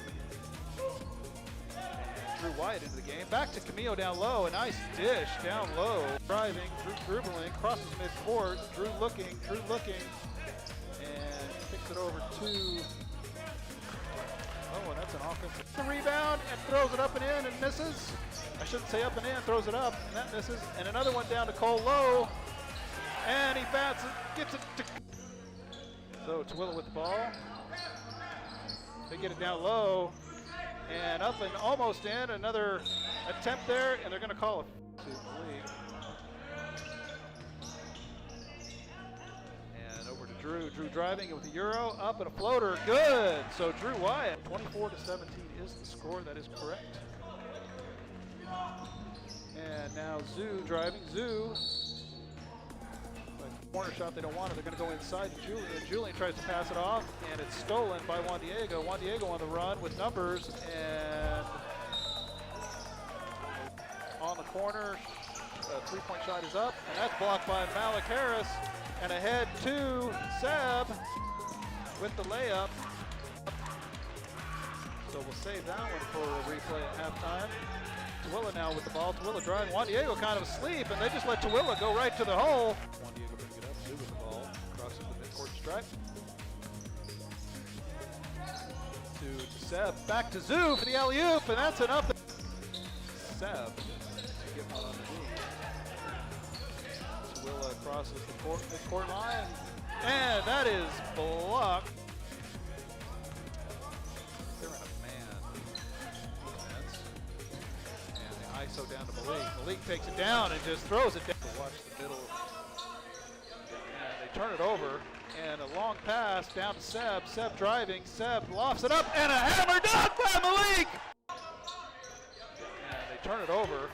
A: And Drew Wyatt into the game. Back to Camillo down low. A nice dish down low. Driving, Drew dribbling, crosses midcourt. Drew looking, and kicks it over to. Oh, and that's an offensive. The rebound and throws it up and in and misses. I shouldn't say up and in, throws it up, and that misses. And another one down to Cole Lowe. And he bats it, gets it to. So Tooele with the ball. They get it down low. And up and almost in. Another attempt there, and they're going to call it to the league. And over to Drew. Drew driving with the Euro. Up and a floater. Good. So Drew Wyatt. 24-17 is the score. That is correct. And now Zoo driving. Zoo. Corner shot, they don't want it. They're going to go inside to Julian. Julian tries to pass it off, and it's stolen by Juan Diego. Juan Diego on the run with numbers, and on the corner, three-point shot is up, and that's blocked by Malik Harris. And ahead to Seb with the layup. So we'll save that one for a replay at halftime. Tooele now with the ball. Tooele driving. Juan Diego kind of asleep, and they just let Tooele go right to the hole. Juan Diego brings it up. Zoo with the ball. Crosses the midcourt stripe. To Seb. Back to Zoo for the alley-oop, and that's enough. Seb get one on the knee. Tooele crosses the midcourt line, and that is blocked. They're in a man defense. And the ISO down to Malik. Malik takes it down and just throws it down. Watch the middle. And they turn it over. And a long pass down to Seb. Seb driving. Seb lofts it up. And a hammer dunk by Malik! And they turn it over.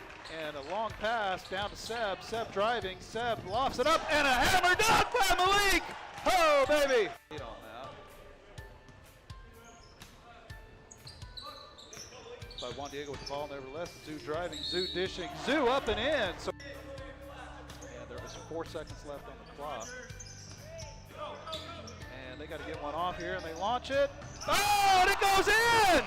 A: And a long pass down to Seb. Seb driving. Seb lofts it up. And a hammer dunk by Malik! Oh, baby! On that. By Juan Diego with the ball, nevertheless. Zoo driving, Zoo dishing, Zoo up and in. So, and there was 4 seconds left on the clock. And they got to get one off here, and they launch it. Oh, and it goes in!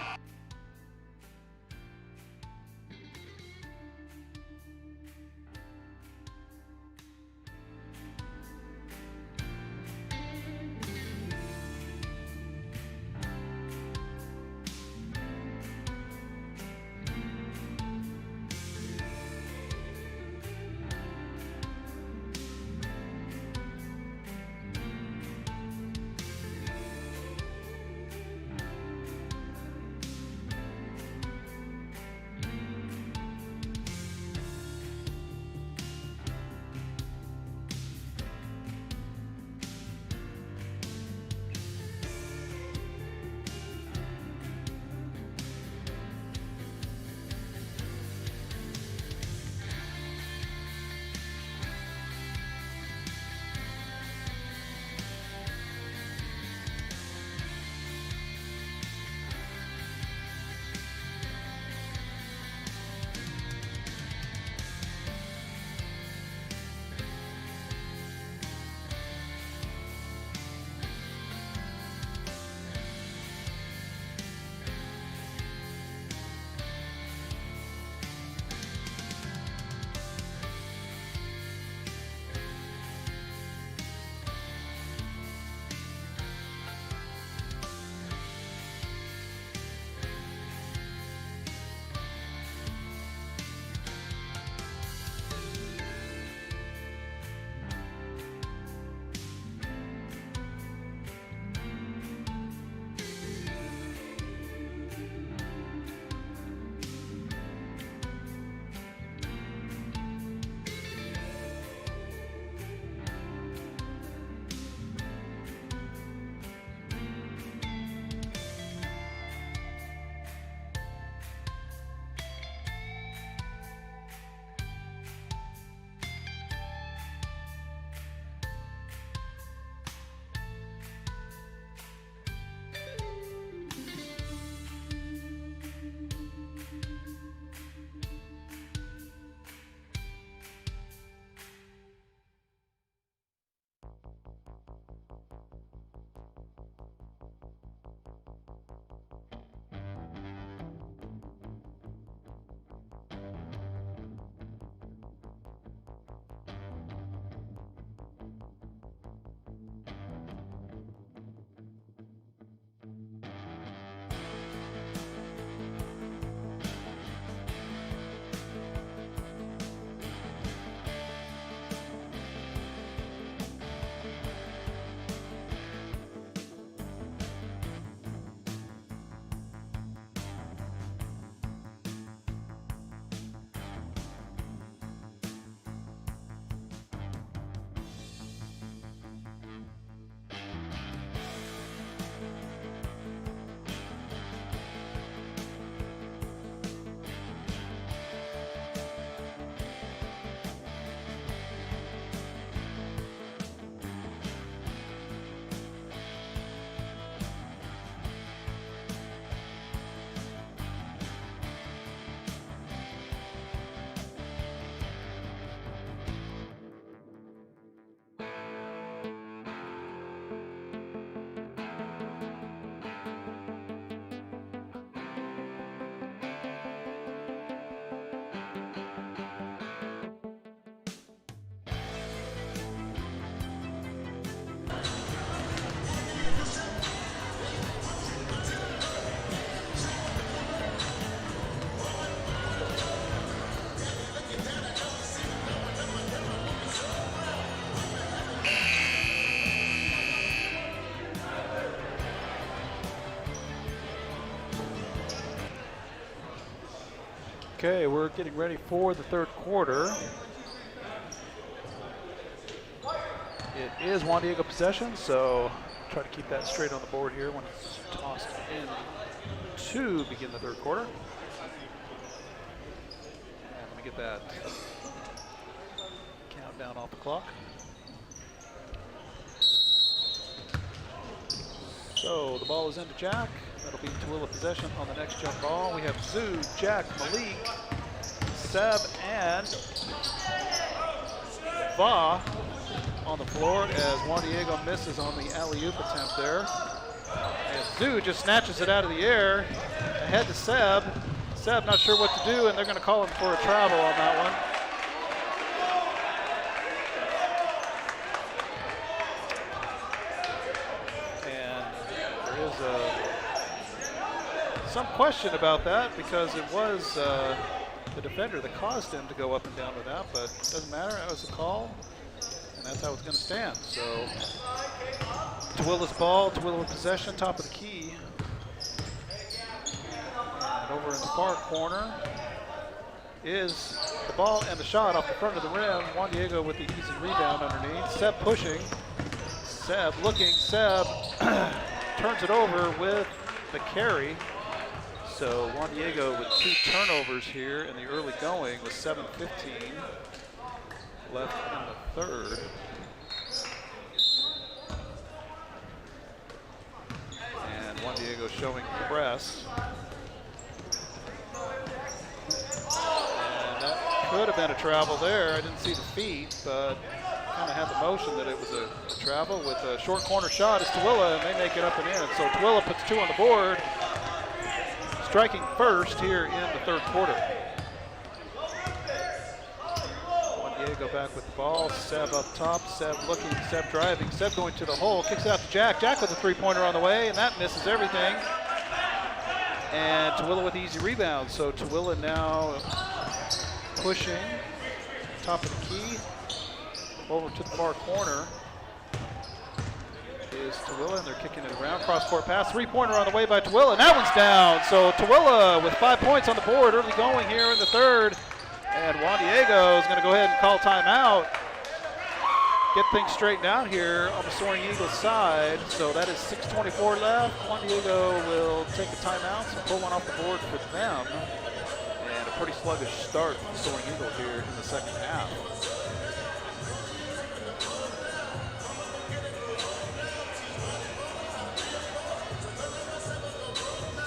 A: Okay, we're getting ready for the third quarter. It is Juan Diego possession, so try to keep that straight on the board here when it's tossed in to begin the third quarter. And let me get that countdown off the clock. So the ball is into Jack. That'll be Tooele possession on the next jump ball. We have Zoo, Jack, Malik, Seb, and Va on the floor as Juan Diego misses on the alley-oop attempt there. And Zoo just snatches it out of the air ahead to Seb. Seb not sure what to do, and they're going to call him for a travel on that one. Some question about that because it was the defender that caused him to go up and down with that, but it doesn't matter. That was a call, and that's how it's going to stand. So Tooele's ball, Tooele possession, top of the key. And over in the far corner is the ball and the shot off the front of the rim. Juan Diego with the easy rebound underneath. Seb pushing. Seb looking. Seb turns it over with the carry. So Juan Diego with 2 turnovers here in the early going with 7:15 left in the third. And Juan Diego showing press. And that could have been a travel there. I didn't see the feet, but kind of had the motion that it was a travel with a short corner shot. It's Tooele, and they make it up and in. So Tooele puts 2 on the board. Striking first here in the third quarter. Juan Diego back with the ball. Seb up top. Seb looking. Seb driving. Seb going to the hole. Kicks out to Jack. Jack with a 3-pointer on the way, and that misses everything. And Tooele with the easy rebound. So Tooele now pushing. Top of the key. Over to the far corner is Tooele, and they're kicking it around. Cross-court pass, 3-pointer on the way by Tooele, and that one's down. So Tooele with 5 points on the board early going here in the third. And Juan Diego is going to go ahead and call timeout. Get things straightened out here on the Soaring Eagles side. So that is 6:24 left. Juan Diego will take a timeout, so pull one off the board for them. And a pretty sluggish start for the Soaring Eagles here in the second half.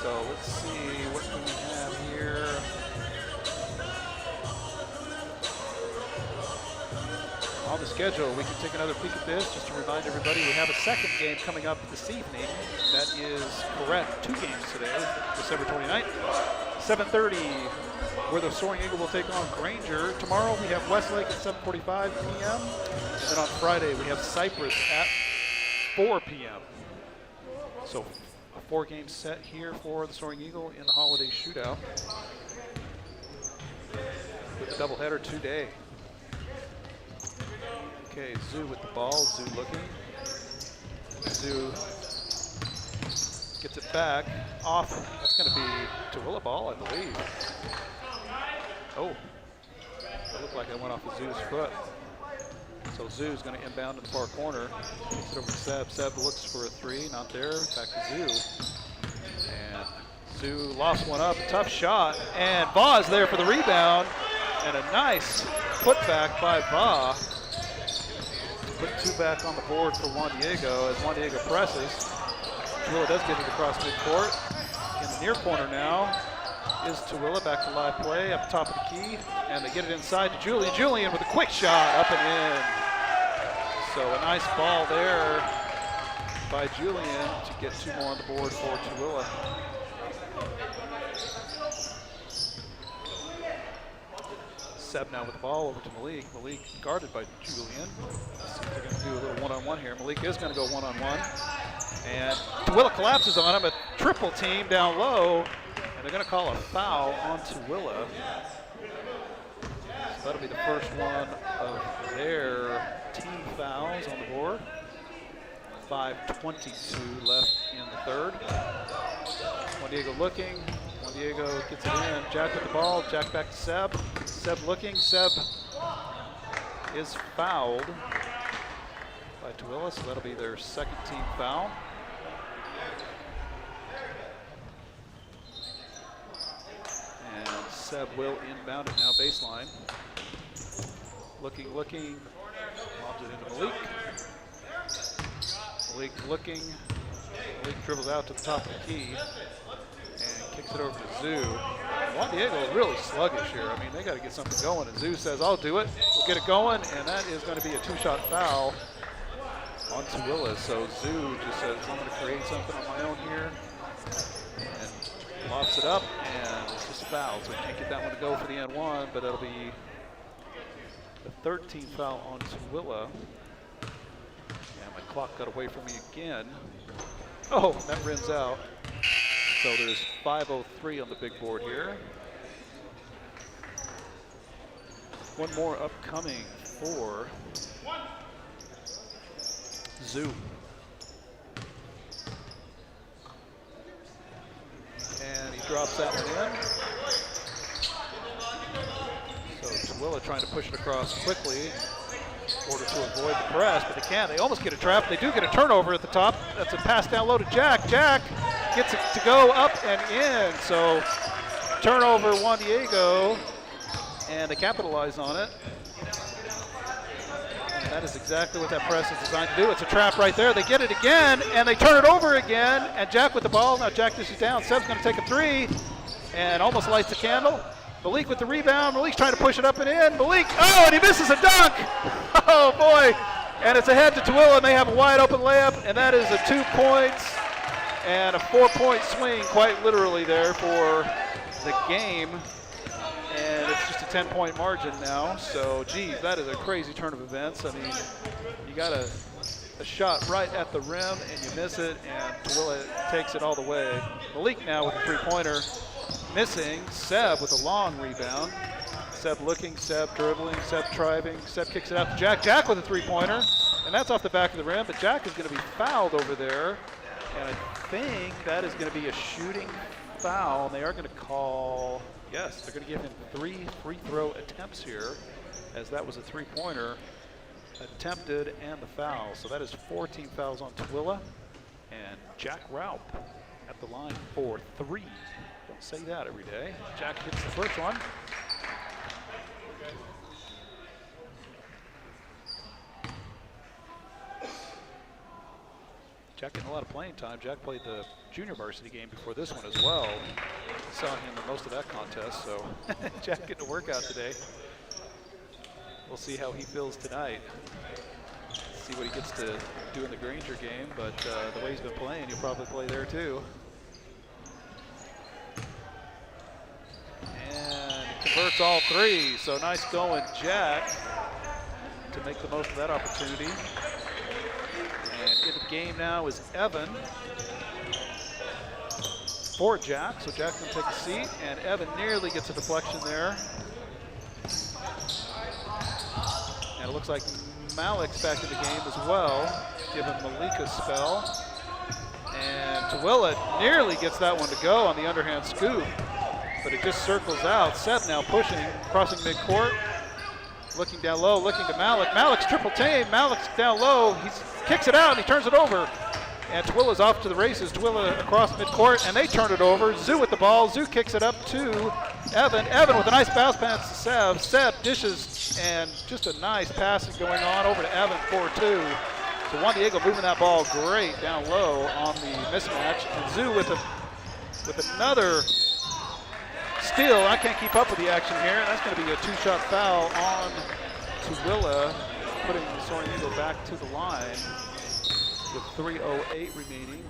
A: So let's see what do we have here. On the schedule, we can take another peek at this just to remind everybody we have a second game coming up this evening. That is correct, 2 games today, December 29th, 7:30, where the Soaring Eagle will take on Granger. Tomorrow we have Westlake at 7:45 p.m. And then on Friday we have Cypress at 4 p.m. So a 4-game set here for the Soaring Eagle in the holiday shootout with a doubleheader today. Okay, Zoo with the ball. Zoo looking. Zoo gets it back off. That's going to be Tooele ball, I believe. Oh, that looked like it went off of Zoo's foot. So Zoo's going to inbound in the far corner. Takes it over to Seb. Seb looks for a 3, not there. Back to Zoo. And Zoo lost one up. Tough shot. And Va is there for the rebound. And a nice putback by Va. Put 2 back on the board for Juan Diego as Juan Diego presses. Tooele does get it across midcourt. In the near corner now is Tooele, back to live play up top of the key. And they get it inside to Julian. Julian with a quick shot up and in. So a nice ball there by Julian to get 2 more on the board for Tooele. Seb now with the ball over to Malik. Malik guarded by Julian. Let's see if they're going to do a little one-on-one here. Malik is going to go one-on-one. And Tooele collapses on him, a triple team down low. And they're going to call a foul on Tooele. So that'll be the first one of their team fouls on the board. 5:22 left in the third. Juan Diego looking. Juan Diego gets it in. Jack with the ball. Jack back to Seb. Seb looking. Seb is fouled by Tooele, so that'll be their second team foul. And Seb will inbound it now, baseline. Looking. Lobs it into Malik. Malik looking. Malik dribbles out to the top of the key and kicks it over to Zoo. Juan Diego is really sluggish here. I mean, they got to get something going. And Zoo says, I'll do it. We'll get it going. And that is going to be a two-shot foul on Tooele. So Zoo just says, I'm going to create something on my own here. And lofts it up, and it's just a foul. So we can't get that one to go for the and one, but that'll be the 13th foul on Tooele. And my clock got away from me again. Oh, that rims out. So there's 5:03 on the big board here. One more upcoming for Zoo. And he drops that one in. So Tooele trying to push it across quickly in order to avoid the press, but they can't. They almost get a trap. They do get a turnover at the top. That's a pass down low to Jack. Jack gets it to go up and in. So turnover Juan Diego, and they capitalize on it. And that is exactly what that press is designed to do. It's a trap right there. They get it again, and they turn it over again. And Jack with the ball. Now Jack dishes down. Seb's going to take a three, and almost lights the candle. Malik with the rebound. Malik's trying to push it up and in. Malik, oh, and he misses a dunk. Oh, boy. And it's ahead to Tooele, and they have a wide open layup, and that is a 2 points and a 4-point swing, quite literally there for the game. And it's just a 10-point margin now. So, geez, that is a crazy turn of events. I mean, you got a shot right at the rim, and you miss it, and Tooele takes it all the way. Malik now with a three-pointer. Missing. Seb with a long rebound. Seb looking, Seb dribbling, Seb driving. Seb kicks it out to Jack. Jack with a three-pointer, and that's off the back of the rim, but Jack is going to be fouled over there. And I think that is going to be a shooting foul. And they are going to call, yes, they're going to give him 3 free throw attempts here, as that was a three-pointer attempted and the foul. So that is 14 fouls on Tooele, and Jack Raup at the line for 3. Don't say that every day. Jack hits the first one. Jack getting a lot of playing time. Jack played the junior varsity game before this one as well. Saw him in most of that contest, so Jack getting a workout today. We'll see how he feels tonight. See what he gets to do in the Granger game, but the way he's been playing, he'll probably play there too. And converts all 3, so nice going, Jack, to make the most of that opportunity. And in the game now is Evan for Jack, so Jack's gonna take a seat, and Evan nearly gets a deflection there. And it looks like Malik's back in the game as well, giving Malik a spell. And Tooele nearly gets that one to go on the underhand scoop, but it just circles out. Seb now pushing, crossing midcourt, looking down low, looking to Malik. Malik's triple team. Malik's down low. He kicks it out and he turns it over. And Tooele's off to the races. Tooele across midcourt, and they turn it over. Zoo with the ball. Zoo kicks it up to Evan. Evan with a nice bounce pass to Seb. Seb dishes, and just a nice passing going on over to Evan for 2. So Juan Diego moving that ball great down low on the mismatch. And Zoo with another steal. I can't keep up with the action here. That's going to be a 2-shot foul on Tooele, putting the Soaring Eagle back to the line with 3:08 remaining.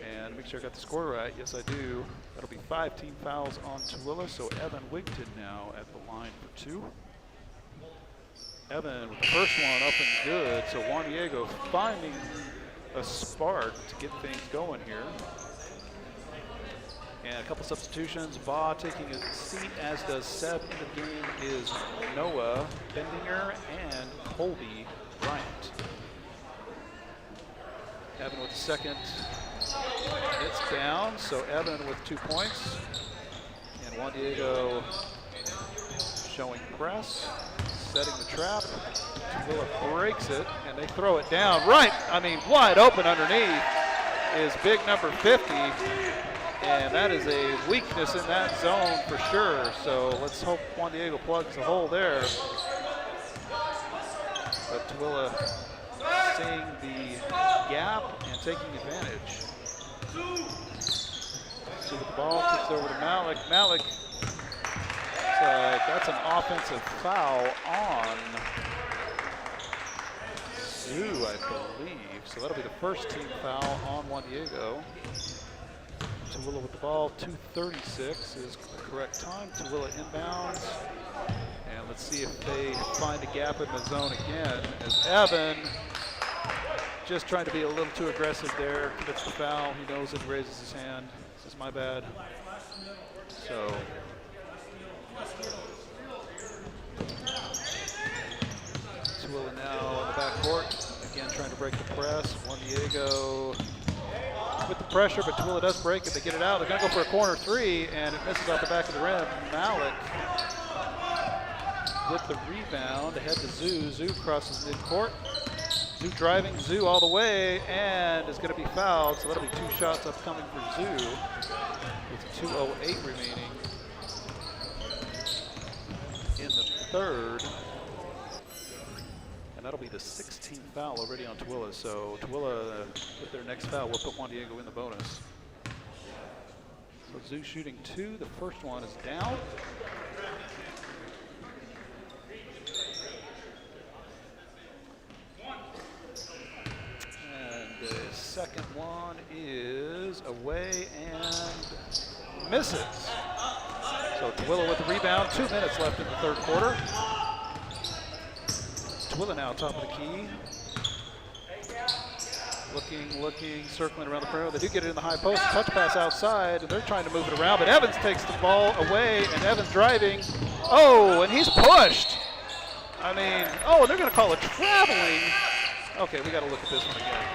A: And make sure I got the score right. Yes, I do. That'll be 5 team fouls on Tooele. So Evan Wigton now at the line for 2. Evan with the first one up and good. So Juan Diego finding a spark to get things going here. And a couple substitutions. Ba taking a seat, as does Seb. In the game is Noah Bendinger and Colby Bryant. Evan with the second It's down, so Evan with 2 points. And Juan Diego showing press, setting the trap. Tooele breaks it, and they throw it down right. I mean, wide open underneath is big number 50. And that is a weakness in that zone for sure. So let's hope Juan Diego plugs the hole there. But Tooele seeing the gap and taking advantage. See with the ball, kicks over to Malik. Malik, that's an offensive foul on Zoo, I believe. So that'll be the first team foul on Juan Diego. Tooele with the ball, 2:36 is the correct time. Tooele inbounds. And let's see if they find a gap in the zone again. As Evan, just trying to be a little too aggressive there, commits the foul. He knows it, raises his hand. This is my bad. So. Tooele now in the backcourt. Again, trying to break the press. Juan Diego with the pressure, but Tooele does break it. They get it out. They're going to go for a corner three, and it misses off the back of the rim. Malik with the rebound ahead to Zoo. Zoo crosses midcourt. Zoo driving, Zoo all the way, and is going to be fouled. So that'll be 2 shots upcoming for Zoo with 2:08 remaining in the third. And that'll be the 16th foul already on Tooele. So Tooele, with their next foul, will put Juan Diego in the bonus. So Zoo shooting 2. The first one is down. And the second one is away and misses. So Tooele with the rebound. 2 minutes left in the third quarter. Tooele now top of the key. Looking, circling around the perimeter. They do get it in the high post. Touch pass outside, and they're trying to move it around, but Evans takes the ball away, and Evans driving. Oh, and he's pushed. I mean, oh, and they're going to call it traveling. Okay, we got to look at this one again.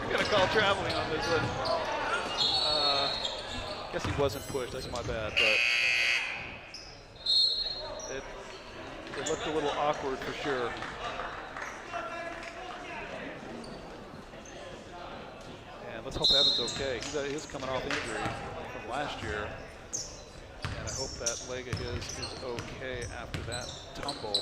A: We're going to call traveling on this one. Guess he wasn't pushed. That's my bad, but it looked a little awkward for sure. And let's hope Evan's okay. He's coming off injury from last year. And I hope that leg of his is okay after that tumble.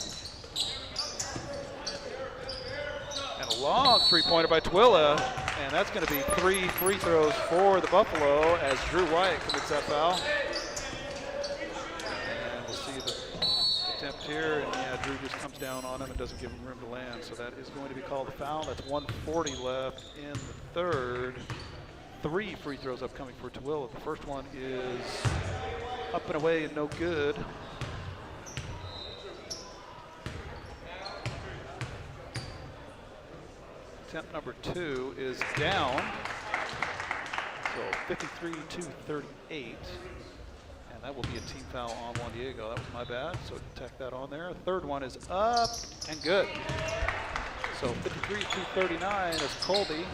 A: And a long three-pointer by Tooele. And that's going to be 3 free throws for the Buffalo as Drew Wyatt commits that foul. And we'll see the attempt here, and yeah, Drew just comes down on him and doesn't give him room to land, so that is going to be called a foul. That's 1:40 left in the third. 3 free throws upcoming for Tooele. The first one is up and away and no good. Attempt number 2 is down, so 53-38. That will be a team foul on Juan Diego. That was my bad, so tack that on there. Third one is up and good. So 53-39 as Colby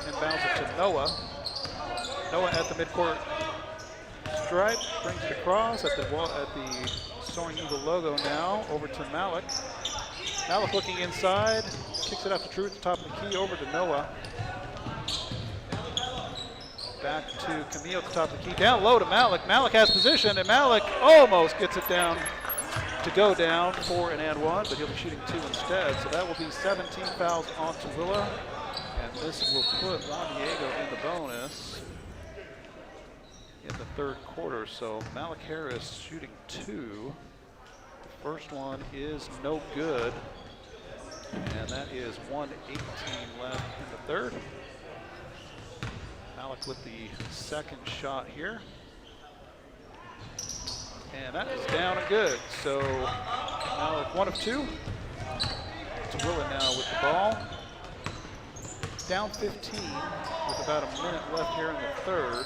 A: inbounds it to Noah. Noah at the midcourt stripe, brings it across at the Soaring Eagle logo now, over to Malik. Malik looking inside, kicks it out to Drew at the top of the key, over to Noah. Back to Camille at the top of the key, down low to Malik. Malik has position, and Malik almost gets it down to go down for an and one, but he'll be shooting 2 instead. So that will be 17 fouls on Tooele, and this will put Juan Diego in the bonus in the third quarter. So Malik Harris shooting 2. The first one is no good, and that is 1:18 left in the third. Malik with the second shot here. And that is down and good. So Malik 1 of 2. Tooele now with the ball. Down 15 with about a minute left here in the third.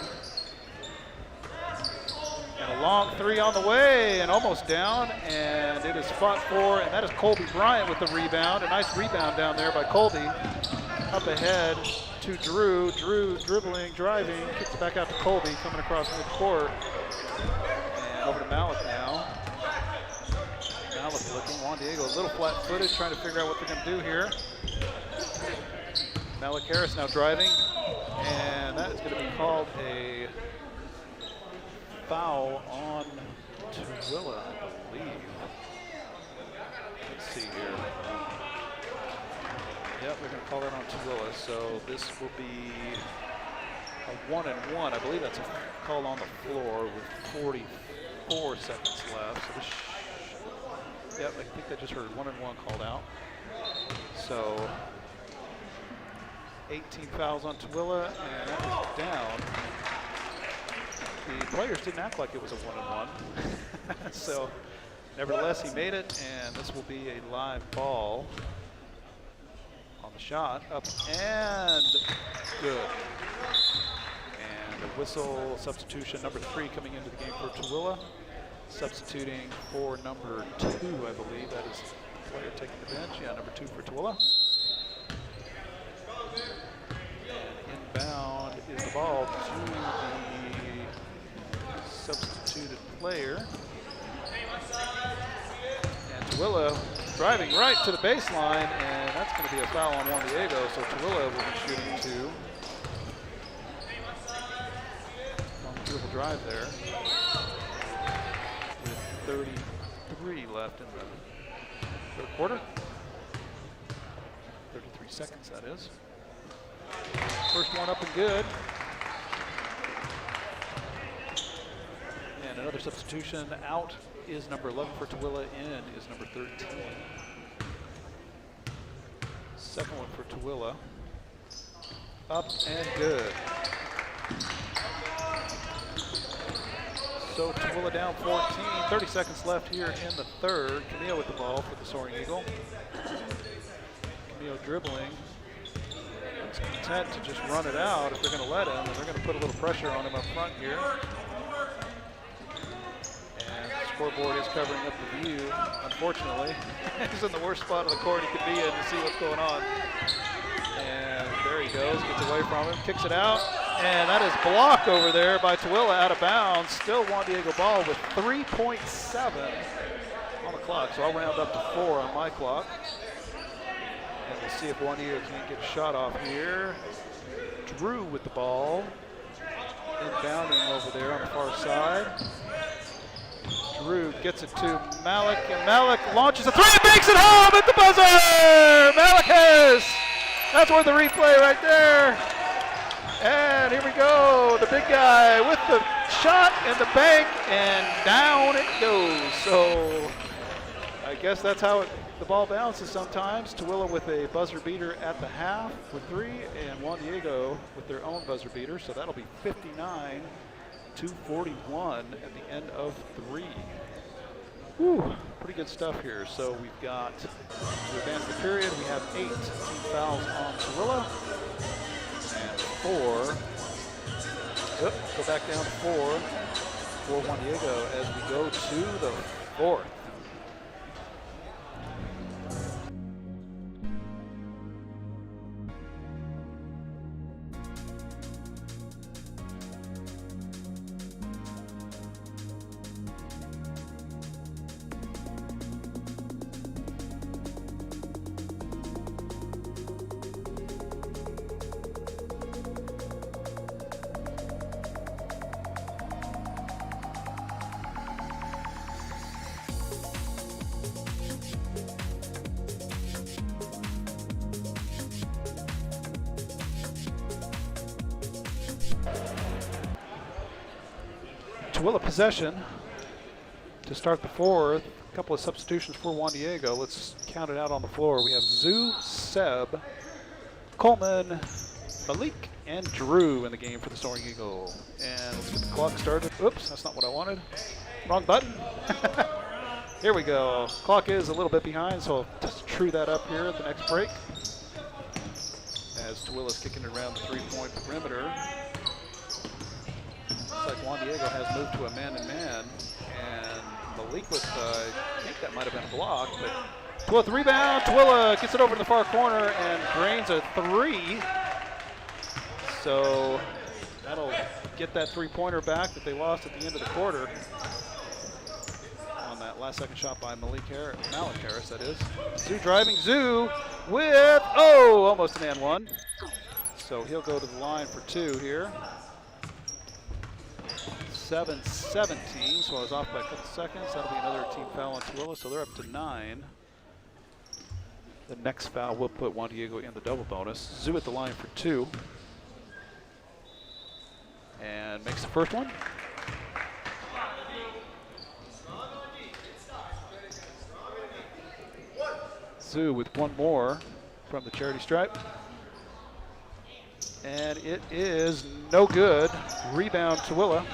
A: And a long 3 on the way and almost down. And it is fought for, and that is Colby Bryant with the rebound. A nice rebound down there by Colby. Up ahead to Drew. Drew dribbling, driving, kicks it back out to Colby, coming across midcourt. And over to Malik now. Malik looking. Juan Diego a little flat-footed, trying to figure out what they're going to do here. Malik Harris now driving, and that is going to be called a foul on Tooele, I believe. Let's see here. Yep, they're going to call that on Tooele, so this will be a 1-and-1. I believe that's a call on the floor with 44 seconds left. So this, yep, I think I just heard 1-and-1 called out. So 18 fouls on Tooele, and that is down. The players didn't act like it was a 1-and-1. So nevertheless, he made it, and this will be a live ball on the shot. Up and good. And a whistle substitution, number 3 coming into the game for Tooele. Substituting for number 2, I believe. That is the player taking the bench. Yeah, number 2 for Tooele. And inbound is the ball to the substituted player. And Tooele driving right to the baseline, and that's going to be a foul on Juan Diego, so Tooele will be shooting 2. Beautiful drive there. With 33 left in the third quarter. 33 seconds, that is. First one up and good. And another substitution. Out is number 11 for Tooele, in is number 13. Second one for Tooele. Up and good. So Tooele down 14, 30 seconds left here in the third. Camille with the ball for the Soaring Eagle. Camille dribbling. He's content to just run it out if they're going to let him, and they're going to put a little pressure on him up front here. And the scoreboard is covering up the view, unfortunately. He's in the worst spot of the court he could be in to see what's going on. And there he goes, gets away from him, kicks it out. And that is blocked over there by Tooele, out of bounds. Still Juan Diego ball with 3.7 on the clock. So I'll round up to 4 on my clock. And we'll see if Juan Diego can't get a shot off here. Drew with the ball. Inbounding over there on the far side. Drew gets it to Malik, and Malik launches a 3 and makes it home at the buzzer! Malik Harris! That's worth the replay right there. And here we go, the big guy with the shot and the bank, and down it goes. So I guess that's how the ball bounces sometimes. Tooele with a buzzer beater at the half for 3, and Juan Diego with their own buzzer beater. So that'll be 59 to 41 at the end of 3. Whew, pretty good stuff here. So we've got, to advance the period, we have 8 team fouls on Tooele. And 4, go back down to 4 for Juan Diego as we go to the 4th. Tooele possession to start the 4th. A couple of substitutions for Juan Diego. Let's count it out on the floor. We have Zoo, Seb, Coleman, Malik, and Drew in the game for the Soaring Eagle. And let's get the clock started. Oops, that's not what I wanted. Wrong button. Here we go. Clock is a little bit behind, so I'll just true that up here at the next break. As Tooele's kicking it around the 3-point perimeter. Looks like Juan Diego has moved to a man-and-man, and Malik with, I think that might have been a block, but Tooele with the rebound. Tooele gets it over in the far corner and drains a 3. So that'll get that three-pointer back that they lost at the end of the quarter on that last second shot by Malik Harris, that is. Zoo driving, Zoo with, almost an and one. So he'll go to the line for two here. 7-17, so I was off by a couple seconds. That'll be another team foul on Tooele, so they're up to 9. The next foul will put Juan Diego in the double bonus. Zoo at the line for two. And makes the first one. Zoo with one more from the charity stripe. And it is no good. Rebound Tooele.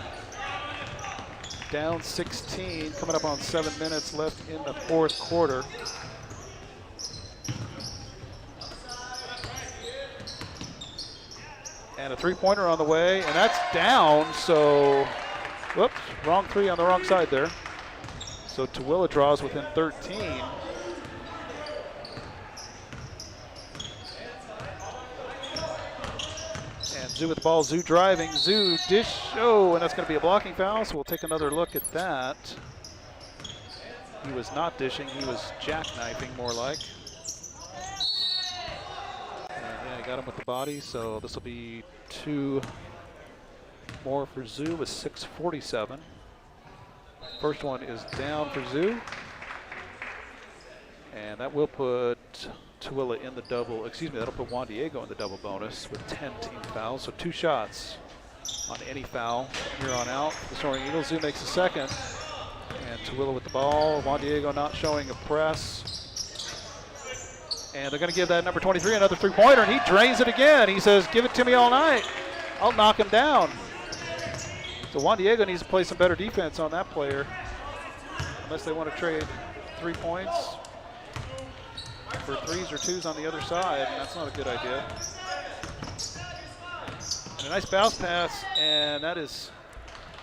A: Down 16, coming up on 7 minutes left in the fourth quarter. And a three-pointer on the way, and that's down, so, whoops, wrong three on the wrong side there. So Tooele draws within 13. And Zoo with the ball, Zoo driving, Zoo dish, and that's going to be a blocking foul, so we'll take another look at that. He was not dishing, he was jackknifing more like. Yeah, he got him with the body, so this will be 2 more for Zoo with 6:47. First one is down for Zoo. And that will put Tooele in the double, that'll put Juan Diego in the double bonus with 10 team fouls. So 2 shots on any foul from here on out. The Soaring Eagles, Zoo makes the second. And Tooele with the ball. Juan Diego not showing a press. And they're going to give that number 23 another three-pointer, and he drains it again. He says, give it to me all night. I'll knock him down. So Juan Diego needs to play some better defense on that player, unless they want to trade 3 points for 3s or 2s on the other side, and that's not a good idea. And a nice bounce pass, and that is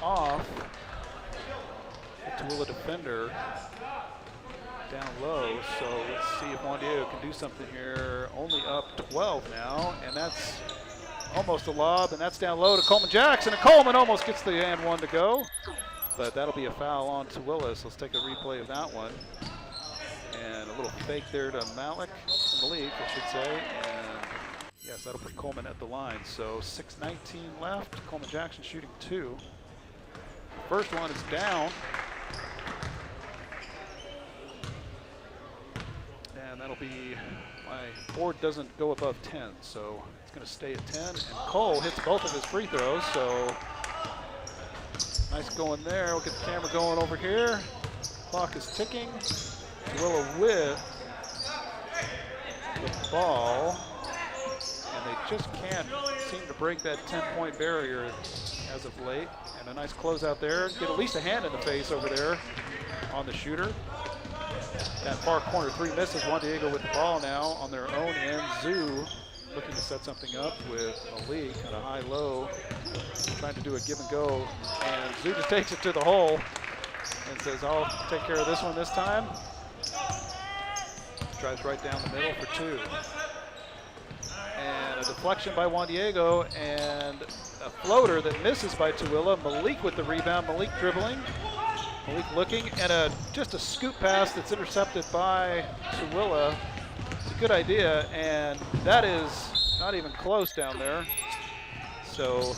A: off. The Tooele defender down low, so let's see if Juan Diego can do something here. Only up 12 now, and that's almost a lob, and that's down low to Coleman Jackson, and Coleman almost gets the and one to go, but that'll be a foul on Tooele, so let's take a replay of that one. And a little fake there to Malik, Malik, I should say, and yes, that'll put Coleman at the line. So 6:19 left, Coleman Jackson shooting 2. First one is down. And that'll be, my board doesn't go above 10, so it's going to stay at 10. And Cole hits both of his free throws, so nice going there. We'll get the camera going over here. Clock is ticking. Tooele with the ball, and they just can't seem to break that 10-point barrier as of late. And a nice closeout there. Get at least a hand in the face over there on the shooter. That far corner 3 misses. Juan Diego with the ball now on their own end. Zoo looking to set something up with Malik at a high-low, trying to do a give and go. And Zoo just takes it to the hole and says, I'll take care of this one this time. Drives right down the middle for 2. And a deflection by Juan Diego, and a floater that misses by Tooele. Malik with the rebound, Malik dribbling. Malik looking, and just a scoop pass that's intercepted by Tooele. It's a good idea, and that is not even close down there. So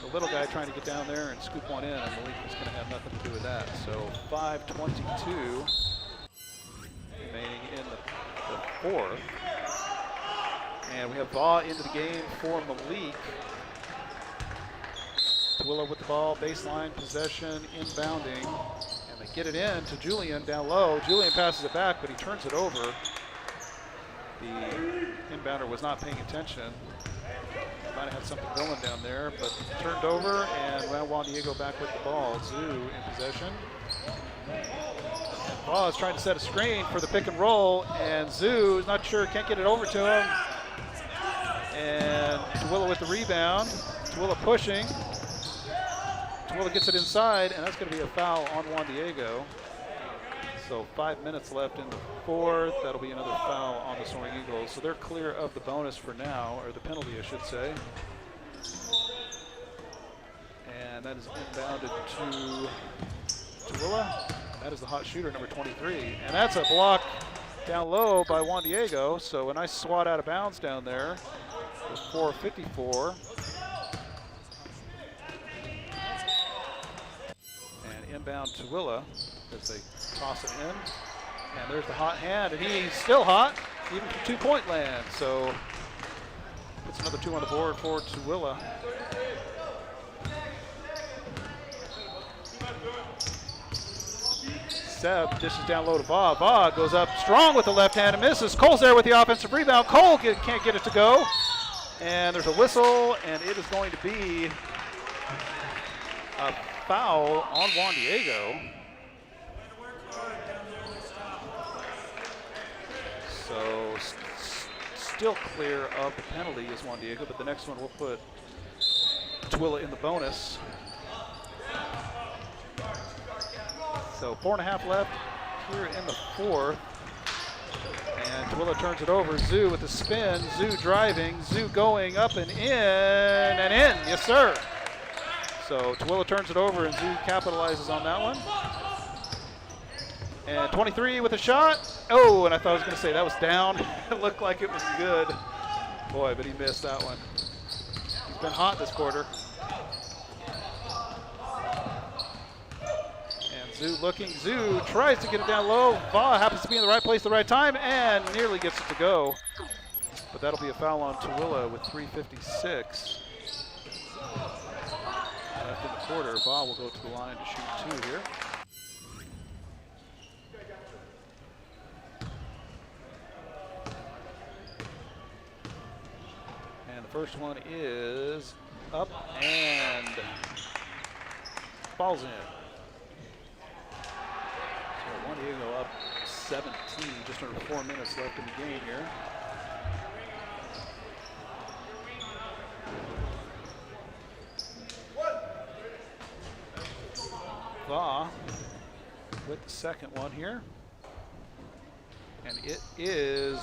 A: the little guy trying to get down there and scoop one in, and Malik is going to have nothing to do with that. So 5:22 remaining in the fourth. And we have Vaugh into the game for Malik. Tooele with the ball, baseline possession, inbounding, and they get it in to Julian down low. Julian passes it back, but he turns it over. The inbounder was not paying attention. Might have had something going down there, but turned over, and now Juan Diego back with the ball. Zoo in possession. And Vaugh is trying to set a screen for the pick and roll, and Zoo is not sure, can't get it over to him. And Tooele with the rebound. Tooele pushing. Tooele gets it inside, and that's going to be a foul on Juan Diego. So 5 minutes left in the fourth. That'll be another foul on the Soaring Eagles. So they're clear of the bonus for now, or the penalty, I should say. And that is inbounded to Tooele. That is the hot shooter, number 23. And that's a block down low by Juan Diego. So a nice swat out of bounds down there with 4:54. And inbound Tooele as they toss it in. And there's the hot hand, and he's still hot, even from two-point land. So puts another 2 on the board for Tooele. Seb dishes down low to Va. Va goes up strong with the left hand and misses. Cole's there with the offensive rebound. Cole can't get it to go. And there's a whistle, and it is going to be a foul on Juan Diego. So still clear of the penalty is Juan Diego, but the next one will put Tooele in the bonus. So 4.5 left here in the fourth. And Tooele turns it over. Zoo with the spin. Zoo driving. Zoo going up and in. And in. Yes, sir. So Tooele turns it over and Zoo capitalizes on that one. And 23 with a shot. Oh, and I thought I was going to say that was down. It looked like it was good. Boy, but he missed that one. He's been hot this quarter. Zoo looking. Zoo tries to get it down low. Va happens to be in the right place at the right time and nearly gets it to go. But that'll be a foul on Tooele with 3:56 left in the quarter. Va will go to the line to shoot 2 here. And the first one is up and falls in. Juan Diego up 17, just under 4 minutes left in the game here. Va with the second one here. And it is,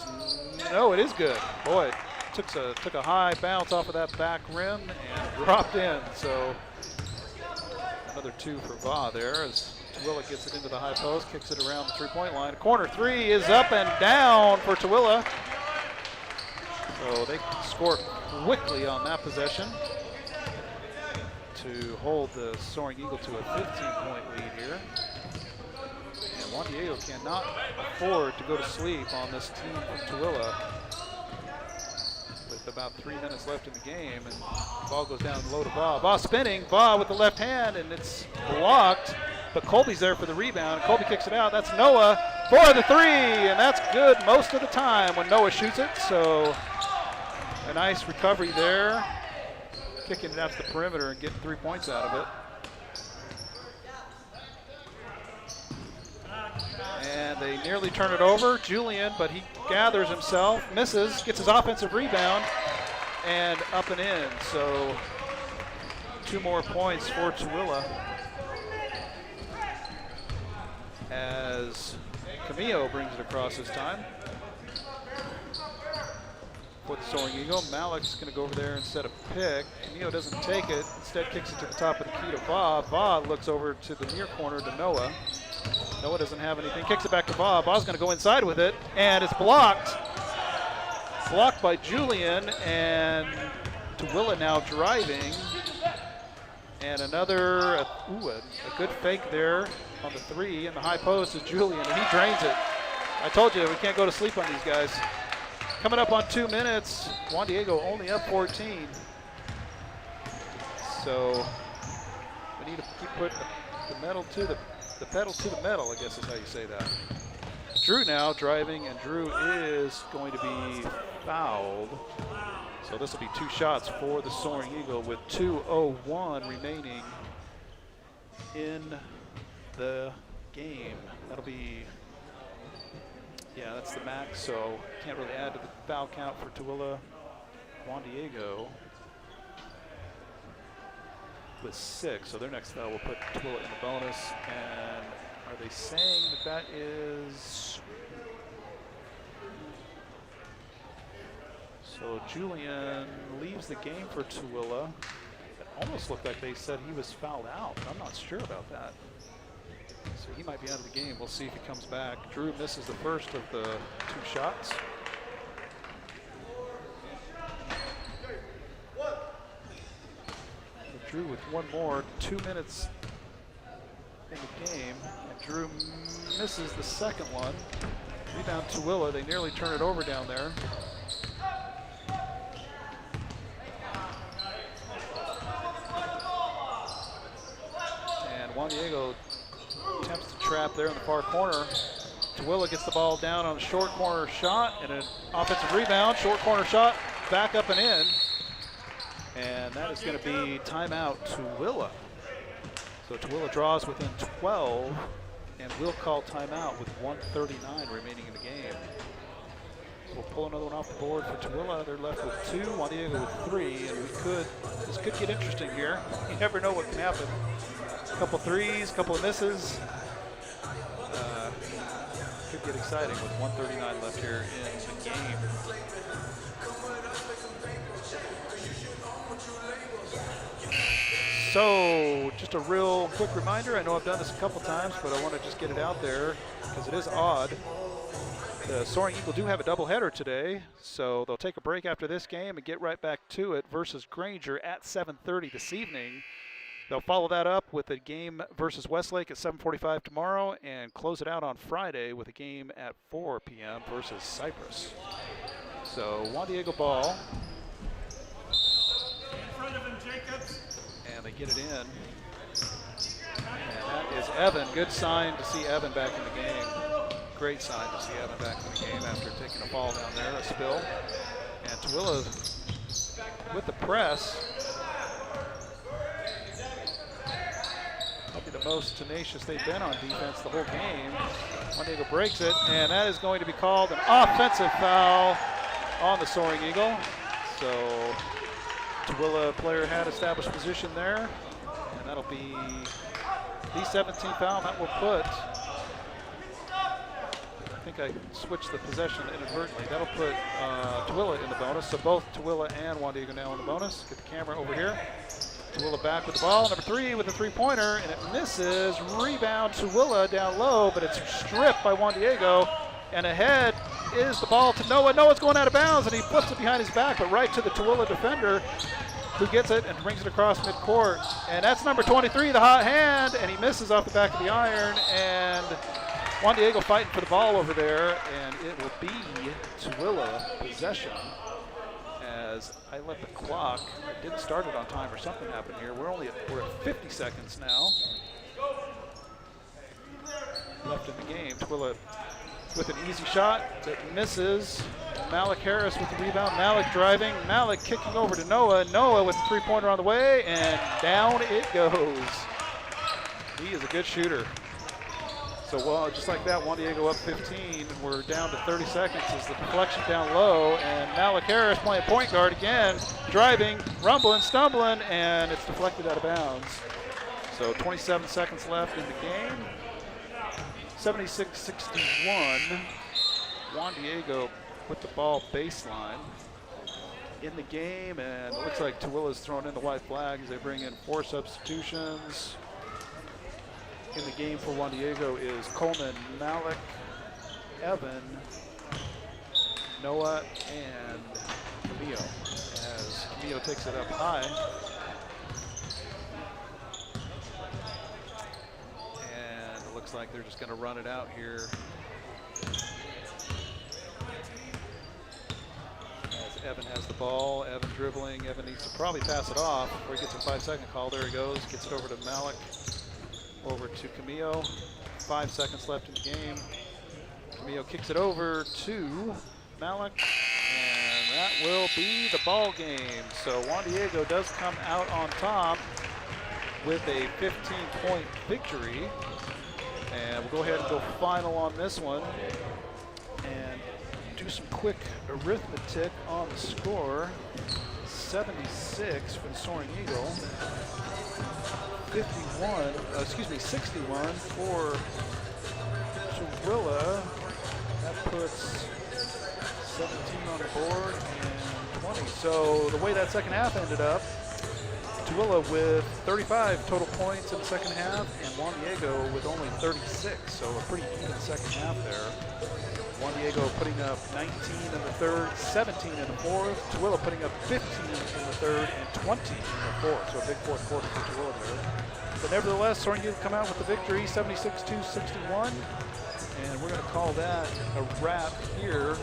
A: no, it is good. Boy, it took a high bounce off of that back rim and dropped in. So another 2 for Va there as Tooele gets it into the high post, kicks it around the three-point line. Corner 3 is up and down for Tooele. So they score quickly on that possession to hold the Soaring Eagle to a 15-point lead here. And Juan Diego cannot afford to go to sleep on this team from Tooele. With about 3 minutes left in the game, and the ball goes down low to Va. Va spinning, Va with the left hand, and it's blocked. But Colby's there for the rebound. Colby kicks it out. That's Noah for the 3, and that's good most of the time when Noah shoots it. So a nice recovery there, kicking it out to the perimeter and getting 3 points out of it. And they nearly turn it over. Julian, but he gathers himself, misses, gets his offensive rebound, and up and in. So 2 more points for Tooele, as Camillo brings it across this time. For the Soaring Eagle, Malik's going to go over there and set a pick. Camillo doesn't take it, instead kicks it to the top of the key to Va. Va looks over to the near corner to Noah. Noah doesn't have anything, kicks it back to Va. Va's going to go inside with it, and it's blocked. Blocked by Julian, and Tooele now driving. And another, a good fake there on the 3 in the high post is Julian, and he drains it. I told you, we can't go to sleep on these guys. Coming up on 2 minutes, Juan Diego only up 14. So we need to keep putting the pedal to the metal, I guess is how you say that. Drew now driving, and Drew is going to be fouled. So this will be 2 shots for the Soaring Eagle with 2:01 remaining in the game. That'll be, yeah, that's the max, so can't really add to the foul count for Tooele. Juan Diego with 6, so their next foul will put Tooele in the bonus. And are they saying that is? So Julian leaves the game for Tooele. almost looked like they said he was fouled out. I'm not sure about that. So he might be out of the game. We'll see if he comes back. Drew misses the first of the 2 shots. Drew with one more, 2 minutes in the game, and Drew misses the second one. Rebound Tooele, they nearly turn it over down there. And Juan Diego attempts to trap there in the far corner. Tooele gets the ball down on a short corner shot and an offensive rebound. Short corner shot, back up and in. And that is going to be timeout Tooele. So Tooele draws within 12 and will call timeout with 1:39 remaining in the game. We'll pull another one off the board for Tooele. They're left with 2, Juan Diego with 3, and this could get interesting here. You never know what can happen. A couple threes, couple of misses. Could get exciting with 1:39 left here in the game. So, just a real quick reminder, I know I've done this a couple times, but I want to just get it out there because it is odd. The Soaring Eagle do have a doubleheader today, so they'll take a break after this game and get right back to it versus Granger at 7:30 this evening. They'll follow that up with a game versus Westlake at 7:45 tomorrow and close it out on Friday with a game at 4 p.m. versus Cypress. So, Juan Diego ball. And they get it in. And that is Evan. Good sign to see Evan back in the game. Great sign to see Evan back in the game after taking a fall down there, a spill. And Tooele with the press. Probably the most tenacious they've been on defense the whole game. Juan Diego breaks it, and that is going to be called an offensive foul on the Soaring Eagle. So Tooele player had established position there, and that'll be the 17th foul. That will put, I think I switched the possession inadvertently. That'll put Tooele in the bonus. So both Tooele and Juan Diego now in the bonus. Get the camera over here. Tooele back with the ball. Number 3 with a 3-pointer, and it misses. Rebound Tooele down low, but it's stripped by Juan Diego. And ahead is the ball to Noah. Noah's going out of bounds, and he flips it behind his back, but right to the Tooele defender, who gets it and brings it across midcourt. And that's number 23, the hot hand, and he misses off the back of the iron. And Juan Diego fighting for the ball over there, and it will be Tooele possession. As I let the clock, I didn't start it on time or something happened here. We're at 50 seconds now left in the game. Tooele with an easy shot that misses. Malik Harris with the rebound. Malik driving. Malik kicking over to Noah. Noah with the 3-pointer on the way, and down it goes. He is a good shooter. So, well, just like that, Juan Diego up 15. We're down to 30 seconds as the deflection down low, and Malik Harris playing point guard again, driving, rumbling, stumbling, and it's deflected out of bounds. So 27 seconds left in the game. 76-61. Juan Diego put the ball baseline in the game, and it looks like Tooele's throwing in the white flag as they bring in 4 substitutions. In the game for Juan Diego is Coleman, Malik, Evan, Noah, and Camillo, as Camillo takes it up high. And it looks like they're just going to run it out here. As Evan has the ball, Evan dribbling. Evan needs to probably pass it off before he gets a 5-second call. There he goes, gets it over to Malik. Over to Camillo. 5 seconds left in the game. Camillo kicks it over to Malik, and that will be the ball game. So Juan Diego does come out on top with a 15-point victory. And we'll go ahead and go final on this one and do some quick arithmetic on the score. 76 for the Soaring Eagle. 61 for Tooele. That puts 17 on the board and 20. So the way that second half ended up, Tooele with 35 total points in the second half, and Juan Diego with only 36, so a pretty even second half there. Juan Diego putting up 19 in the third, 17 in the fourth. Tooele putting up 15 in the third and 20 in the fourth, so a big fourth quarter for Tooele there. But nevertheless, Soren come out with the victory, 76-61, and we're going to call that a wrap here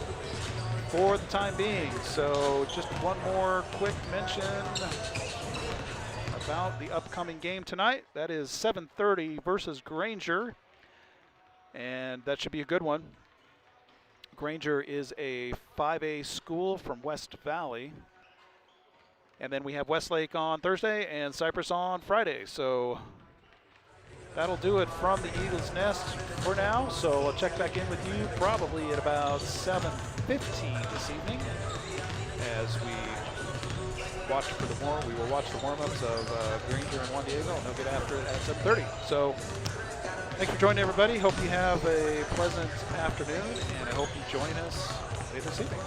A: for the time being. So just one more quick mention about the upcoming game tonight. That is 7:30 versus Granger, and that should be a good one. Granger is a 5A school from West Valley. And then we have Westlake on Thursday and Cypress on Friday. So that'll do it from the Eagles Nest for now. So I'll check back in with you probably at about 7:15 this evening as we watch for the we will watch the warm-ups of Granger and Juan Diego, and they'll get after it at 7:30. So thanks for joining, everybody. Hope you have a pleasant afternoon, and I hope you join us later this evening.